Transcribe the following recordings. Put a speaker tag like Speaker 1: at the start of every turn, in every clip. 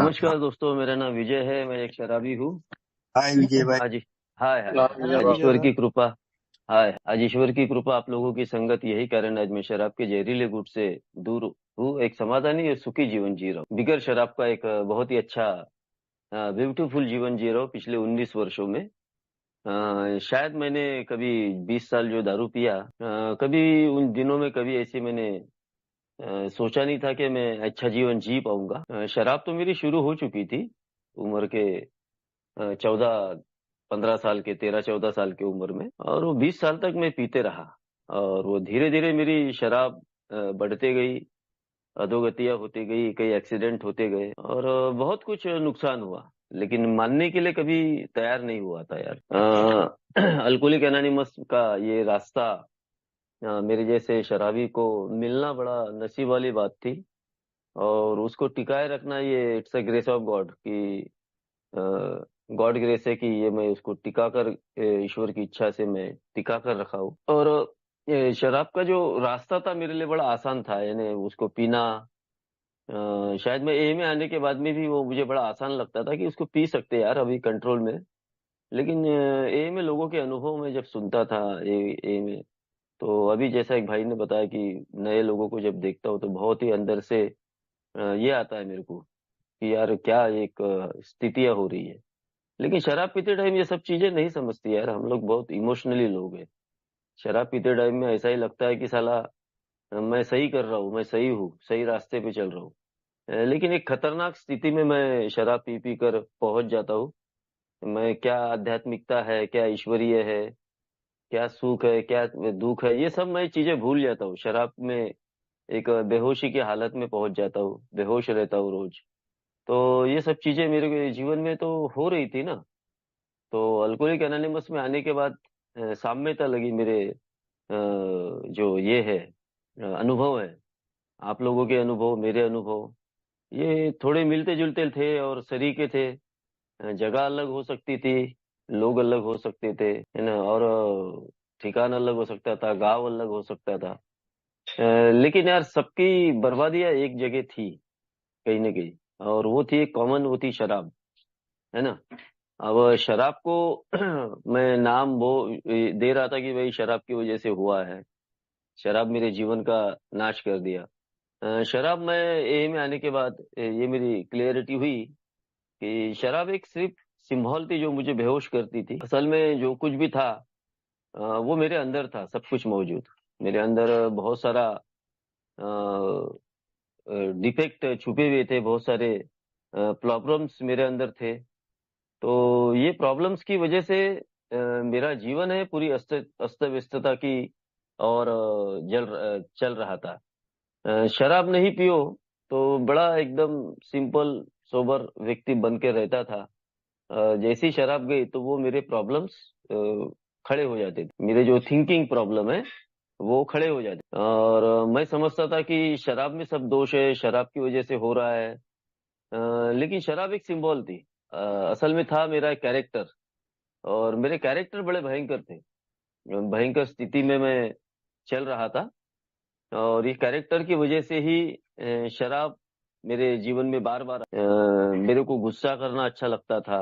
Speaker 1: हाँ हाँ।
Speaker 2: नमस्कार दोस्तों, मेरा नाम विजय है। मैं एक शराबी हूँ।
Speaker 1: हाय विजय भाई।
Speaker 2: आज हाय हाय
Speaker 3: लाल
Speaker 2: हाय। आज
Speaker 3: जवाब।
Speaker 2: ईश्वर की कृपा। हाय, आज ईश्वर की कृपा, आप लोगों की संगत, यही कारण आज मैं शराब के जहरीले घूंट से दूर हूँ। एक समाधानी और सुखी जीवन जी रहा हूँ। बिगर शराब का एक बहुत ही अच्छा ब्यूटीफुल जीवन जी रहा हूँ पिछले 19 वर्षों में। शायद मैंने कभी 20 साल जो दारू पिया, कभी उन दिनों में कभी ऐसे मैंने सोचा नहीं था कि मैं अच्छा जीवन जी पाऊंगा। शराब तो मेरी शुरू हो चुकी थी उम्र के 14-15 साल के, 13-14 साल की उम्र में, और वो 20 साल तक मैं पीते रहा। और वो धीरे धीरे मेरी शराब बढ़ते गई, अधोगतियां होती गई, कई एक्सीडेंट होते गए, और बहुत कुछ नुकसान हुआ। लेकिन मानने के लिए कभी तैयार नहीं हुआ था यार। अल्कोहलिक एनोनिमस का ये रास्ता, मेरे जैसे शराबी को मिलना बड़ा नसीब वाली बात थी। और उसको टिकाए रखना, ये it's a grace of God की गॉड ग्रेस है कि ये मैं उसको टिका कर, ईश्वर की इच्छा से मैं टिका कर रखा हूँ। और शराब का जो रास्ता था मेरे लिए बड़ा आसान था, यानी उसको पीना। शायद मैं ए में आने के बाद में भी वो मुझे बड़ा आसान लगता था कि उसको पी सकते हैं यार अभी कंट्रोल में। लेकिन ए में लोगों के अनुभव में जब सुनता था, ए में, तो अभी जैसा एक भाई ने बताया कि नए लोगों को जब देखता हूँ तो बहुत ही अंदर से ये आता है मेरे को कि यार क्या एक स्थितियां हो रही है। लेकिन शराब पीते टाइम ये सब चीजें नहीं समझती यार। हम लोग बहुत इमोशनली लोग हैं। शराब पीते टाइम में ऐसा ही लगता है कि साला मैं सही कर रहा हूँ, मैं सही हूँ, सही रास्ते पे चल रहा हूँ। लेकिन एक खतरनाक स्थिति में मैं शराब पी पी कर पहुंच जाता हूँ। मैं क्या आध्यात्मिकता है, क्या ईश्वरीय है, क्या सुख है, क्या दुख है, ये सब मैं चीजें भूल जाता हूँ शराब में। एक बेहोशी की हालत में पहुंच जाता हूँ, बेहोश रहता हूँ रोज। तो ये सब चीजें मेरे जीवन में तो हो रही थी ना। तो अल्कोहलिक एनोनिमस में आने के बाद साम्यता लगी मेरे जो ये है अनुभव है, आप लोगों के अनुभव, मेरे अनुभव, ये थोड़े मिलते जुलते थे और शरीके थे। जगह अलग हो सकती थी, लोग अलग हो सकते थे, है ना, और ठिकाना अलग हो सकता था, गांव अलग हो सकता था। लेकिन यार सबकी बर्बादियां एक जगह थी, कहीं ना कहीं। और वो थी एक कॉमन, वो थी शराब, है ना। अब शराब को मैं नाम वो दे रहा था कि भाई शराब की वजह से हुआ है, शराब मेरे जीवन का नाश कर दिया। शराब में ए में आने के बाद ये मेरी क्लियरिटी हुई कि शराब एक सिर्फ सिंबल थी जो मुझे बेहोश करती थी। असल में जो कुछ भी था वो मेरे अंदर था, सब कुछ मौजूद। मेरे अंदर बहुत सारा डिफेक्ट छुपे हुए थे, बहुत सारे प्रॉब्लम्स मेरे अंदर थे। तो ये प्रॉब्लम्स की वजह से मेरा जीवन है पूरी अस्त व्यस्तता की, और चल रहा था। शराब नहीं पियो तो बड़ा एकदम सिंपल सोबर व्यक्ति बन के रहता था। जैसी शराब गई तो वो मेरे प्रॉब्लम्स खड़े हो जाते थे, मेरे जो थिंकिंग प्रॉब्लम है वो खड़े हो जाते। और मैं समझता था कि शराब में सब दोष है, शराब की वजह से हो रहा है। लेकिन शराब एक सिंबल थी। असल में था मेरा कैरेक्टर, और मेरे कैरेक्टर बड़े भयंकर थे। भयंकर स्थिति में मैं चल रहा था, और ये कैरेक्टर की वजह से ही शराब मेरे जीवन में बार बार मेरे को गुस्सा करना अच्छा लगता था,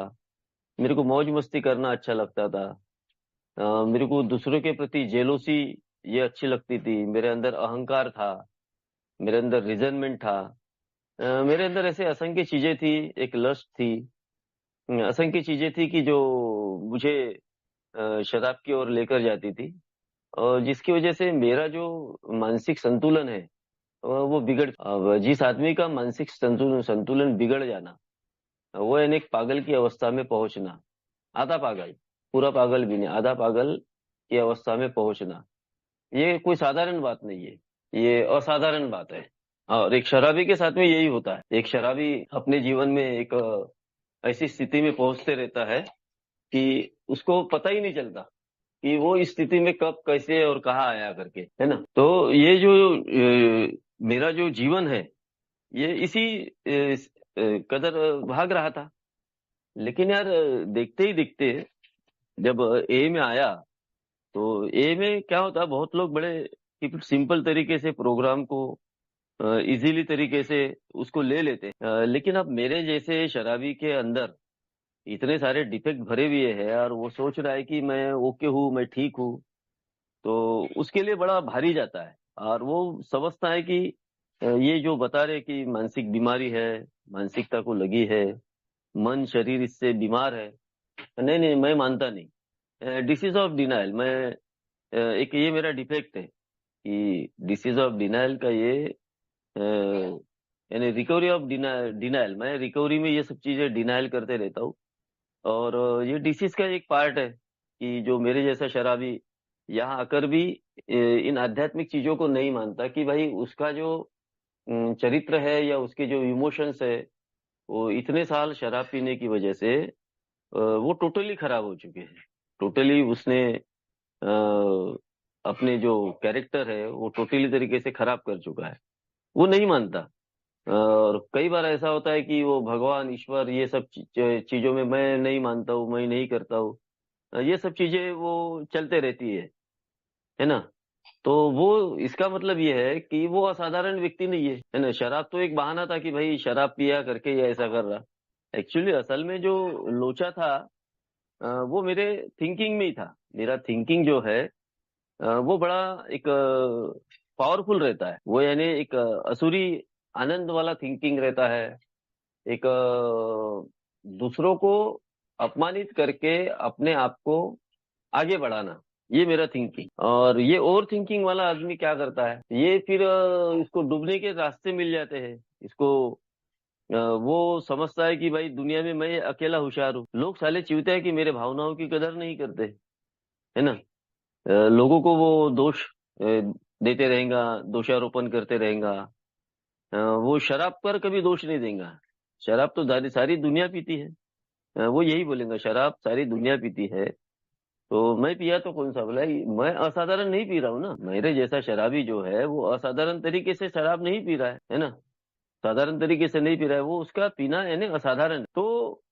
Speaker 2: मेरे को मौज मस्ती करना अच्छा लगता था। मेरे को दूसरों के प्रति जेलोसी ये अच्छी लगती थी। मेरे अंदर अहंकार था, मेरे अंदर रिजनमेंट था। मेरे अंदर ऐसे असंख्य चीजें थी, एक लस्ट थी, असंख्य चीजें थी कि जो मुझे शराब की ओर लेकर जाती थी। और जिसकी वजह से मेरा जो मानसिक संतुलन है वो बिगड़। अब जिस आदमी का मानसिक संतुलन संतुलन बिगड़ जाना, वो यानी एक पागल की अवस्था में पहुंचना, आधा पागल, पूरा पागल भी नहीं, आधा पागल की अवस्था में पहुंचना, ये कोई साधारण बात नहीं है, ये असाधारण बात है। और एक शराबी के साथ में यही होता है। एक शराबी अपने जीवन में एक ऐसी स्थिति में पहुंचते रहता है कि उसको पता ही नहीं चलता कि वो इस स्थिति में कब, कैसे और कहाँ आया करके, है ना। तो ये जो मेरा जो जीवन है ये इसी कदर भाग रहा था। लेकिन यार देखते ही देखते जब ए में आया, तो ए में क्या होता है, बहुत लोग बड़े सिंपल तरीके से प्रोग्राम को इजीली तरीके से उसको ले लेते हैं। लेकिन अब मेरे जैसे शराबी के अंदर इतने सारे डिफेक्ट भरे हुए हैं और वो सोच रहा है कि मैं ओके हूँ, मैं ठीक हूँ, तो उसके लिए बड़ा भारी जाता है। और वो समझता है कि ये जो बता रहे कि मानसिक बीमारी है, मानसिकता को लगी है, मन शरीर इससे बीमार है। नहीं नहीं, मैं मानता नहीं। डिसीज ऑफ डिनाइल, मैं एक ये मेरा डिफेक्ट है कि डिसीज ऑफ डिनाइल का ये यानी रिकवरी ऑफ डिनाइल, मैं रिकवरी में ये सब चीजें डिनाइल करते रहता हूँ। और ये डिसीज का एक पार्ट है कि जो मेरे जैसा शराबी यहाँ आकर भी इन आध्यात्मिक चीजों को नहीं मानता कि भाई उसका जो चरित्र है या उसके जो इमोशंस है, वो इतने साल शराब पीने की वजह से वो टोटली खराब हो चुके हैं। टोटली उसने अपने जो कैरेक्टर है वो टोटली तरीके से खराब कर चुका है। वो नहीं मानता। और कई बार ऐसा होता है कि वो भगवान ईश्वर ये सब चीजों में मैं नहीं मानता हूँ, मैं नहीं करता हूँ। ये सब चीजें वो चलते रहती है ना। तो वो इसका मतलब ये है कि वो असाधारण व्यक्ति नहीं है ना। शराब तो एक बहाना था कि भाई शराब पिया करके ये ऐसा कर रहा। एक्चुअली असल में जो लोचा था वो मेरे थिंकिंग में ही था। मेरा थिंकिंग जो है वो बड़ा एक पावरफुल रहता है। वो यानी एक असुरी आनंद वाला थिंकिंग रहता है। एक दूसरों को अपमानित करके अपने आप को आगे बढ़ाना, ये मेरा थिंकिंग। और ये ओवर थिंकिंग वाला आदमी क्या करता है, ये फिर इसको डूबने के रास्ते मिल जाते हैं इसको। वो समझता है कि भाई दुनिया में मैं अकेला होशियार हूँ। लोग साले चिढ़ते हैं कि मेरे भावनाओं की कदर नहीं करते, है ना। लोगों को वो दोष देते रहेगा, दोषारोपण करते रहेगा। वो शराब पर कभी दोष नहीं देगा। शराब तो सारी दुनिया पीती है। वो यही बोलेगा शराब सारी दुनिया पीती है, तो मैं पिया तो कौन सा बोला। मैं असाधारण नहीं पी रहा हूँ ना। मेरे जैसा शराबी जो है वो असाधारण तरीके से शराब नहीं पी रहा है ना। साधारण तरीके से नहीं पी रहा है, वो उसका पीना यानी असाधारण। तो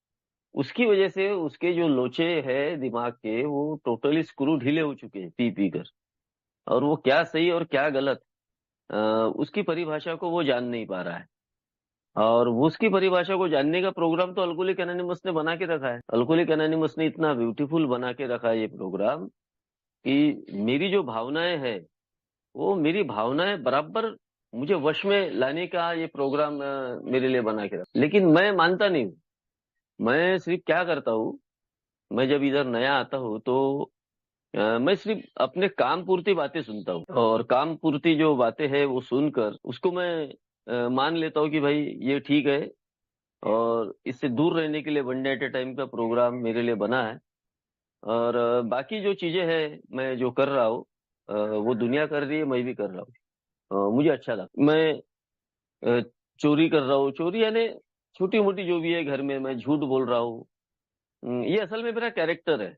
Speaker 2: उसकी वजह से उसके जो लोचे है दिमाग के वो टोटली स्क्रू ढीले हो चुके हैं पी पी कर। और वो क्या सही और क्या गलत उसकी परिभाषा को वो जान नहीं पा रहा है। और वो उसकी परिभाषा को जानने का प्रोग्राम तो अल्कोहलिक एनोनिमस ने बना के रखा है। अल्कोहलिक एनोनिमस ने इतना ब्यूटीफुल बना के रखा है ये प्रोग्राम कि मेरी जो भावनाएं है वो मेरी भावनाएं बराबर मुझे वश में लाने का ये प्रोग्राम मेरे लिए बना के रखा। लेकिन मैं मानता नहीं हूँ। मैं सिर्फ क्या करता हूँ, मैं जब इधर नया आता हूँ तो मैं सिर्फ अपने काम पूर्ति बातें सुनता हूँ। और काम पूर्ति जो बातें हैं वो सुनकर उसको मैं मान लेता हूँ कि भाई ये ठीक है। और इससे दूर रहने के लिए one day at A time का प्रोग्राम मेरे लिए बना है। और बाकी जो चीजें हैं मैं जो कर रहा हूँ वो दुनिया कर रही है, मैं भी कर रहा हूँ। मुझे अच्छा लगता। मैं अ, चोरी कर रहा हूँ, चोरी यानी छोटी मोटी जो भी है घर में, मैं झूठ बोल रहा हूँ। ये असल में मेरा कैरेक्टर है।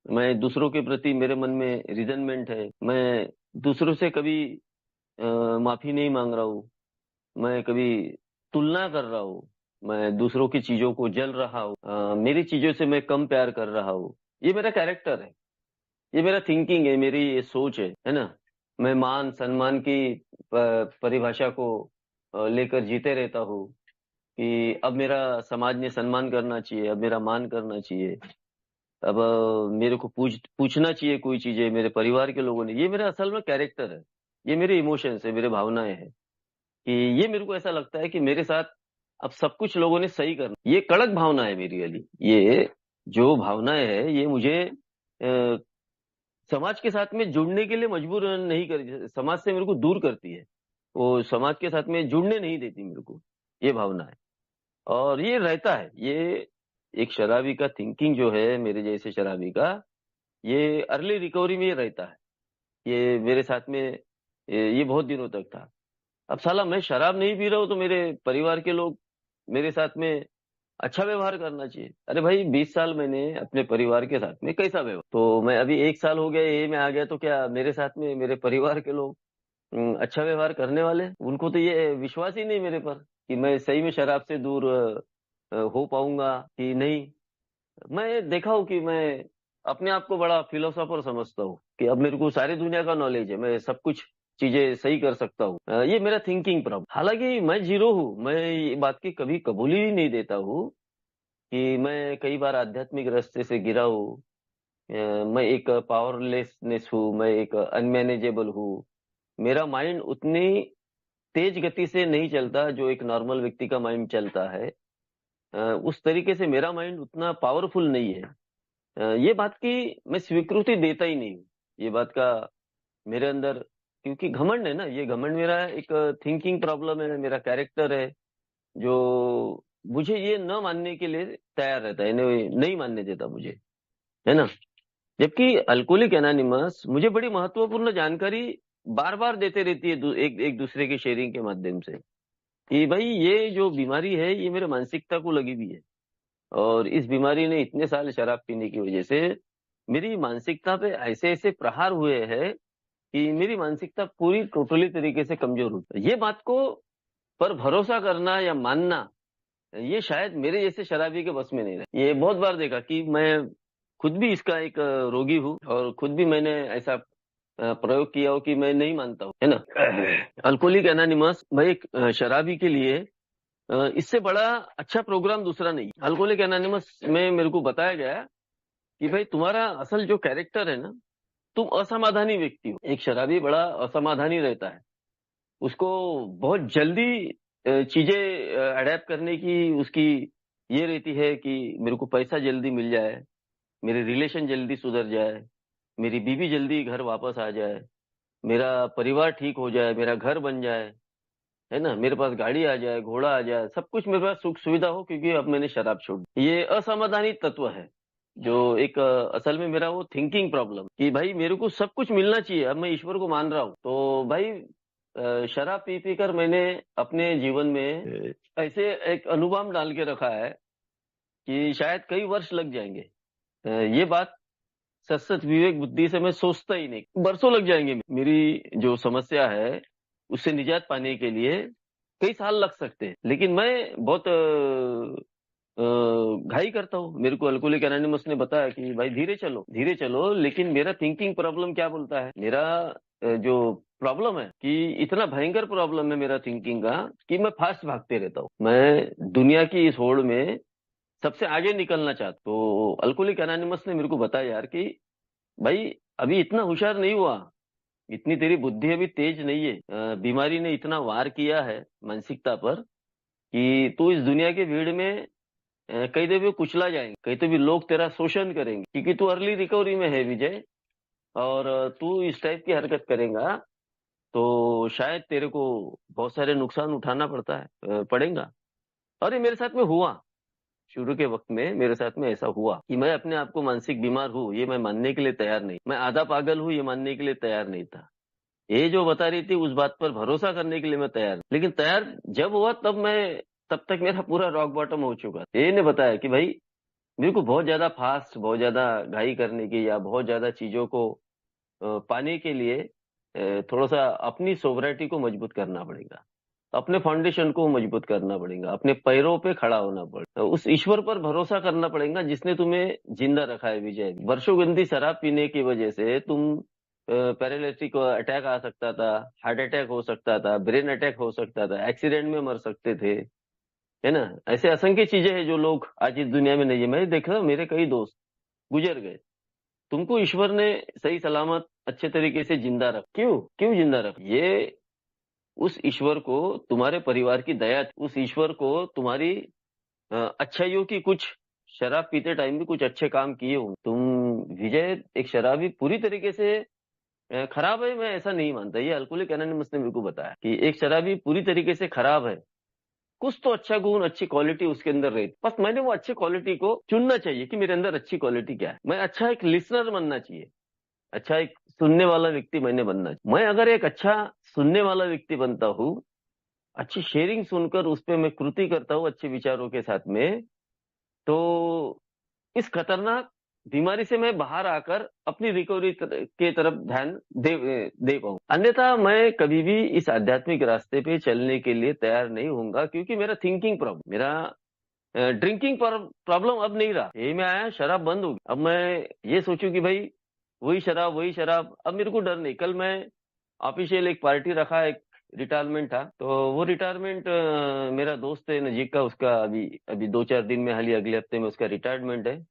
Speaker 2: मैं दूसरों के प्रति मेरे मन में रिजनमेंट है। मैं दूसरों से कभी माफी नहीं मांग रहा हूँ। मैं कभी तुलना कर रहा हूँ। मैं दूसरों की चीजों को जल रहा हूँ। मेरी चीजों से मैं कम प्यार कर रहा हूँ। ये मेरा कैरेक्टर है, ये मेरा थिंकिंग है, मेरी ये सोच है ना। मैं मान सम्मान की परिभाषा को लेकर जीते रहता हूँ कि अब मेरा समाज ने सम्मान करना चाहिए, अब मेरा मान करना चाहिए। अब मेरे को पूछना चाहिए कोई चीजें मेरे परिवार के लोगों ने। ये मेरा असल में कैरेक्टर है। ये मेरे इमोशंस है, मेरे भावनाएं हैं कि ये मेरे को ऐसा लगता है कि मेरे साथ अब सब कुछ लोगों ने सही करना। ये कड़क भावना है मेरी वाली। ये जो भावनाएं है ये मुझे समाज के साथ में जुड़ने के लिए मजबूर नहीं कर, समाज से मेरे को दूर करती है। वो समाज के साथ में जुड़ने नहीं देती मेरे को, ये भावना है। और ये रहता है, ये एक शराबी का थिंकिंग जो है, मेरे जैसे शराबी का, ये अर्ली रिकवरी में ये रहता है। ये मेरे साथ में ये बहुत दिनों तक था। अब साला मैं शराब नहीं पी रहा हूँ तो मेरे परिवार के लोग मेरे साथ में अच्छा व्यवहार करना चाहिए। अरे भाई 20 साल मैंने अपने परिवार के साथ में कैसा व्यवहार, तो मैं अभी 1 साल हो गया ये में आ गया तो क्या मेरे साथ में मेरे परिवार के लोग अच्छा व्यवहार करने वाले? उनको तो ये विश्वास ही नहीं मेरे पर कि मैं सही में शराब से दूर हो पाऊंगा कि नहीं। मैं देखा हूँ कि मैं अपने आप को बड़ा फिलोसोफर समझता हूँ कि अब मेरे को सारी दुनिया का नॉलेज है, मैं सब कुछ चीजें सही कर सकता हूँ। ये मेरा थिंकिंग प्रॉब्लम। हालांकि मैं जीरो हूँ, मैं ये बात की कभी कबूली ही नहीं देता हूँ कि मैं कई बार आध्यात्मिक रास्ते से गिरा हूँ। मैं एक पावरलेसनेस हूँ, मैं एक अनमैनेजेबल हूँ। मेरा माइंड उतनी तेज गति से नहीं चलता जो एक नॉर्मल व्यक्ति का माइंड चलता है। उस तरीके से मेरा माइंड उतना पावरफुल नहीं है। ये बात की मैं स्वीकृति देता ही नहीं हूँ, ये बात का मेरे अंदर, क्योंकि घमंड है ना, ये घमंड मेरा एक थिंकिंग प्रॉब्लम है, मेरा कैरेक्टर है जो मुझे ये न मानने के लिए तैयार रहता है, नहीं मानने देता मुझे, है ना। जबकि अल्कोहलिक एनोनिमस मुझे बड़ी महत्वपूर्ण जानकारी बार बार देते रहती है, एक दूसरे के शेयरिंग के माध्यम से, कि भाई ये जो बीमारी है ये मेरे मानसिकता को लगी हुई है, और इस बीमारी ने इतने साल शराब पीने की वजह से मेरी मानसिकता पे ऐसे ऐसे प्रहार हुए हैं कि मेरी मानसिकता पूरी टोटली तरीके से कमजोर हुई। ये बात को पर भरोसा करना या मानना, ये शायद मेरे जैसे शराबी के बस में नहीं रहा। ये बहुत बार देखा कि मैं खुद भी इसका एक रोगी हूँ, और खुद भी मैंने ऐसा प्रयोग किया हो कि मैं नहीं मानता हूँ, है ना। अल्कोहलिक एनोनिमस भाई एक शराबी के लिए इससे बड़ा अच्छा प्रोग्राम दूसरा नहीं। अल्कोहलिक एनोनिमस में मेरे को बताया गया कि भाई तुम्हारा असल जो कैरेक्टर है ना, तुम असमाधानी व्यक्ति हो। एक शराबी बड़ा असमाधानी रहता है, उसको बहुत जल्दी चीजें अडेप्ट करने की उसकी ये रहती है कि मेरे को पैसा जल्दी मिल जाए, मेरे रिलेशन जल्दी सुधर जाए, मेरी बीवी जल्दी घर वापस आ जाए, मेरा परिवार ठीक हो जाए, मेरा घर बन जाए, है ना, मेरे पास गाड़ी आ जाए, घोड़ा आ जाए, सब कुछ मेरे पास सुख सुविधा हो, क्योंकि अब मैंने शराब छोड़ दी। ये असमाधानी तत्व है जो एक असल में मेरा वो थिंकिंग प्रॉब्लम, कि भाई मेरे को सब कुछ मिलना चाहिए। अब मैं ईश्वर को मान रहा हूँ तो भाई शराब पी पी कर मैंने अपने जीवन में ऐसे एक अनुभव डाल के रखा है कि शायद कई वर्ष लग जाएंगे। ये बात सच सच विवेक बुद्धि से मैं सोचता ही नहीं, बरसों लग जाएंगे। मेरी जो समस्या है उससे निजात पाने के लिए कई साल लग सकते हैं, लेकिन मैं बहुत घाई करता हूँ। मेरे को अल्कोहलिक एनोनिमस ने बताया कि भाई धीरे चलो धीरे चलो, लेकिन मेरा थिंकिंग प्रॉब्लम क्या बोलता है, मेरा जो प्रॉब्लम है कि इतना भयंकर प्रॉब्लम है मेरा थिंकिंग का कि मैं फास्ट भागते रहता हूँ। मैं दुनिया की इस होड़ में सबसे आगे निकलना चाहता। तो अल्कोहलिक एनोनिमस ने मेरे को बताया यार कि भाई अभी इतना होशियार नहीं हुआ, इतनी तेरी बुद्धि अभी तेज नहीं है। बीमारी ने इतना वार किया है मानसिकता पर कि तू इस दुनिया की भीड़ में कहीं तो भी कुचला जाएंगे, कहीं तो भी लोग तेरा शोषण करेंगे, क्योंकि तू अर्ली रिकवरी में है विजय, और तू इस टाइप की हरकत करेगा तो शायद तेरे को बहुत सारे नुकसान उठाना पड़ेगा। और ये मेरे साथ में हुआ, शुरू के वक्त में मेरे साथ में ऐसा हुआ कि मैं अपने आप को मानसिक बीमार हूँ ये मैं मानने के लिए तैयार नहीं, मैं आधा पागल हूँ ये मानने के लिए तैयार नहीं था। ये जो बता रही थी उस बात पर भरोसा करने के लिए मैं तैयार, लेकिन तैयार जब हुआ तब तक मेरा पूरा रॉक बॉटम हो चुका। ये ने बताया कि भाई मेरे को बहुत ज्यादा फास्ट, बहुत ज्यादा घाई करने की या बहुत ज्यादा चीजों को पाने के लिए थोड़ा सा अपनी सोवरिटी को मजबूत करना पड़ेगा, अपने फाउंडेशन को मजबूत करना पड़ेगा, अपने पैरों पे खड़ा होना पड़ेगा, उस ईश्वर पर भरोसा करना पड़ेगा जिसने तुम्हें जिंदा रखा है विजय। वर्षों गंदी शराब पीने की वजह से तुम पैरालिटिक अटैक आ सकता था, हार्ट अटैक हो सकता था, ब्रेन अटैक हो सकता था, एक्सीडेंट में मर सकते थे, है ना। ऐसे असंख्य चीजें हैं जो लोग आज इस दुनिया में नहीं है। मैं देख रहा हूँ मेरे कई दोस्त गुजर गए। तुमको ईश्वर ने सही सलामत अच्छे तरीके से जिंदा रख, क्यों क्यों जिंदा रख? ये उस ईश्वर को तुम्हारे परिवार की दया थी, उस ईश्वर को तुम्हारी अच्छाइयों की, कुछ शराब पीते टाइम भी कुछ अच्छे काम किए हो तुम। विजय एक शराबी पूरी तरीके से खराब है मैं ऐसा नहीं मानता। ये अल्कोहलिक एनोनिमस ने मेरे को बताया कि एक शराबी पूरी तरीके से खराब है, कुछ तो अच्छा गुण अच्छी क्वालिटी उसके अंदर रही, बस मैंने वो अच्छी क्वालिटी को चुनना चाहिए कि मेरे अंदर अच्छी क्वालिटी क्या है। मैं अच्छा एक लिसनर बनना चाहिए, अच्छा एक सुनने वाला व्यक्ति मैंने बनना चाहिए। मैं अगर एक अच्छा सुनने वाला व्यक्ति बनता हूँ, अच्छी शेयरिंग सुनकर उस पर मैं कृति करता हूँ अच्छे विचारों के साथ में, तो इस खतरनाक बीमारी से मैं बाहर आकर अपनी रिकवरी के तरफ ध्यान दे पाऊं। अन्यथा मैं कभी भी इस आध्यात्मिक रास्ते पे चलने के लिए तैयार नहीं होऊंगा, क्योंकि मेरा थिंकिंग प्रॉब्लम, मेरा ड्रिंकिंग प्रॉब्लम अब नहीं रहा। यही मैं आया शराब बंद होगी, अब मैं ये सोचूं कि भाई वही शराब, अब मेरे को डर नहीं। कल मैं ऑफिशियल एक पार्टी रखा, एक रिटायरमेंट था, तो वो रिटायरमेंट मेरा दोस्त है नजीक का, उसका अभी अभी 2-4 दिन में, हाल ही अगले हफ्ते में उसका रिटायरमेंट है।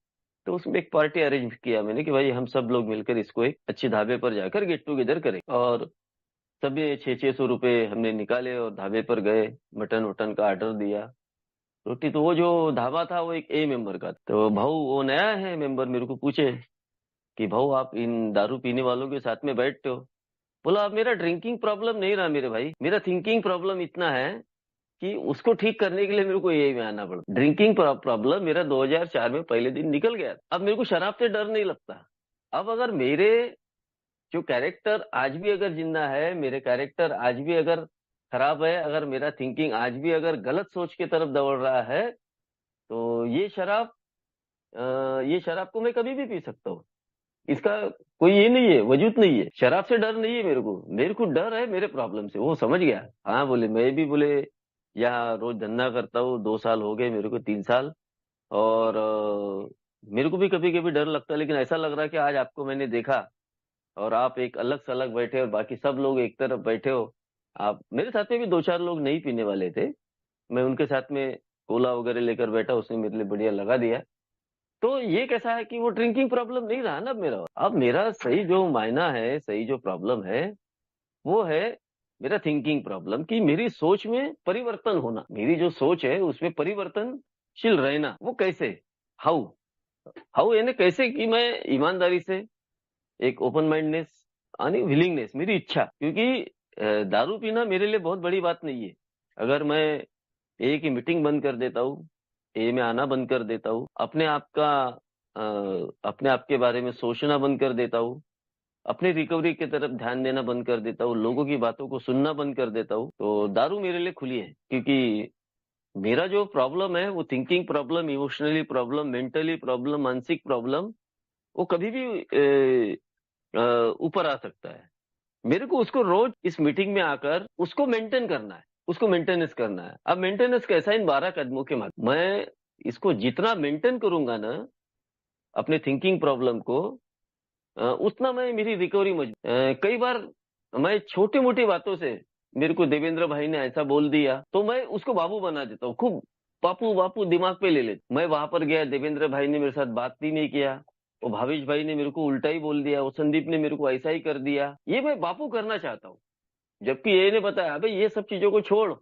Speaker 2: तो उसमें एक पार्टी अरेंज किया मैंने कि भाई हम सब लोग मिलकर इसको एक अच्छे ढाबे पर जाकर गेट टुगेदर करें। और सभी 600-600 रुपये हमने निकाले और ढाबे पर गए, मटन वटन का ऑर्डर दिया, रोटी। तो वो जो ढाबा था वो एक ए मेंबर का था। तो भाऊ वो नया है मेंबर, मेरे को पूछे कि भाऊ आप इन दारू पीने वालों के साथ में बैठते हो? बोला अब मेरा ड्रिंकिंग प्रॉब्लम नहीं रहा मेरे भाई, मेरा थिंकिंग प्रॉब्लम इतना है कि उसको ठीक करने के लिए मेरे को यही में आना पड़ा। ड्रिंकिंग प्रॉब्लम मेरा 2004 में पहले दिन निकल गया। अब मेरे को शराब से डर नहीं लगता। अब अगर मेरे जो कैरेक्टर आज भी अगर जिंदा है, मेरे कैरेक्टर आज भी अगर खराब है, अगर मेरा थिंकिंग आज भी अगर गलत सोच की तरफ दौड़ रहा है, तो ये शराब को मैं कभी भी पी सकता हूँ। इसका कोई ये नहीं है, वजूद नहीं है। शराब से डर नहीं है मेरे को डर है मेरे प्रॉब्लम से। वो समझ गया। हाँ बोले, मैं भी बोले यहाँ रोज धंधा करता हूँ, 2 साल हो गए मेरे को, 3 साल। और मेरे को भी कभी कभी डर लगता है, लेकिन ऐसा लग रहा है कि आज आपको मैंने देखा और आप एक अलग सलग बैठे और बाकी सब लोग एक तरफ बैठे हो। आप मेरे साथ में भी 2-4 लोग नहीं पीने वाले थे, मैं उनके साथ में कोला वगैरह लेकर बैठा, उसने मेरे लिए बढ़िया लगा दिया। तो ये कैसा है कि वो ड्रिंकिंग प्रॉब्लम नहीं रहा ना अब मेरा। अब मेरा सही जो मायना है, सही जो प्रॉब्लम है, वो है मेरा थिंकिंग प्रॉब्लम, कि मेरी सोच में परिवर्तन होना, मेरी जो सोच है उसमें परिवर्तनशील रहना। वो कैसे, हाउ हाउ यानी कैसे कि मैं ईमानदारी से एक ओपन माइंडनेस यानी विलिंगनेस, मेरी इच्छा। क्योंकि दारू पीना मेरे लिए बहुत बड़ी बात नहीं है। अगर मैं ए की मीटिंग बंद कर देता हूँ, ए में आना बंद कर देता हूँ, अपने आप के बारे में सोचना बंद कर देता हूँ, अपनी रिकवरी की तरफ ध्यान देना बंद कर देता हूँ, लोगों की बातों को सुनना बंद कर देता हूँ, तो दारू मेरे लिए खुली है। क्योंकि मेरा जो प्रॉब्लम है वो thinking problem, emotionally problem, mentally problem, मानसिक प्रॉब्लम, वो कभी भी ऊपर आ सकता है। मेरे को उसको रोज इस मीटिंग में आकर उसको मेंटेन करना है, उसको मेंटेनेंस करना है। अब मेंटेनेंस कैसा है? इन 12 कदमों के माध्यम मैं इसको जितना मेंटेन करूंगा ना अपने थिंकिंग प्रॉब्लम को, उतना मैं मेरी रिकवरी कई बार मैं छोटी मोटी बातों से, मेरे को देवेंद्र भाई ने ऐसा बोल दिया तो मैं उसको बाबू बना देता हूँ, खूब बापू बापू दिमाग पे ले लेता। मैं वहां पर गया, देवेंद्र भाई ने मेरे साथ बात ही नहीं किया, वो भावेश भाई ने मेरे को उल्टा ही बोल दिया, वो संदीप ने मेरे को ऐसा ही कर दिया, ये मैं बापू करना चाहता हूँ। जबकि ये ने बताया अबे ये सब चीजों को छोड़,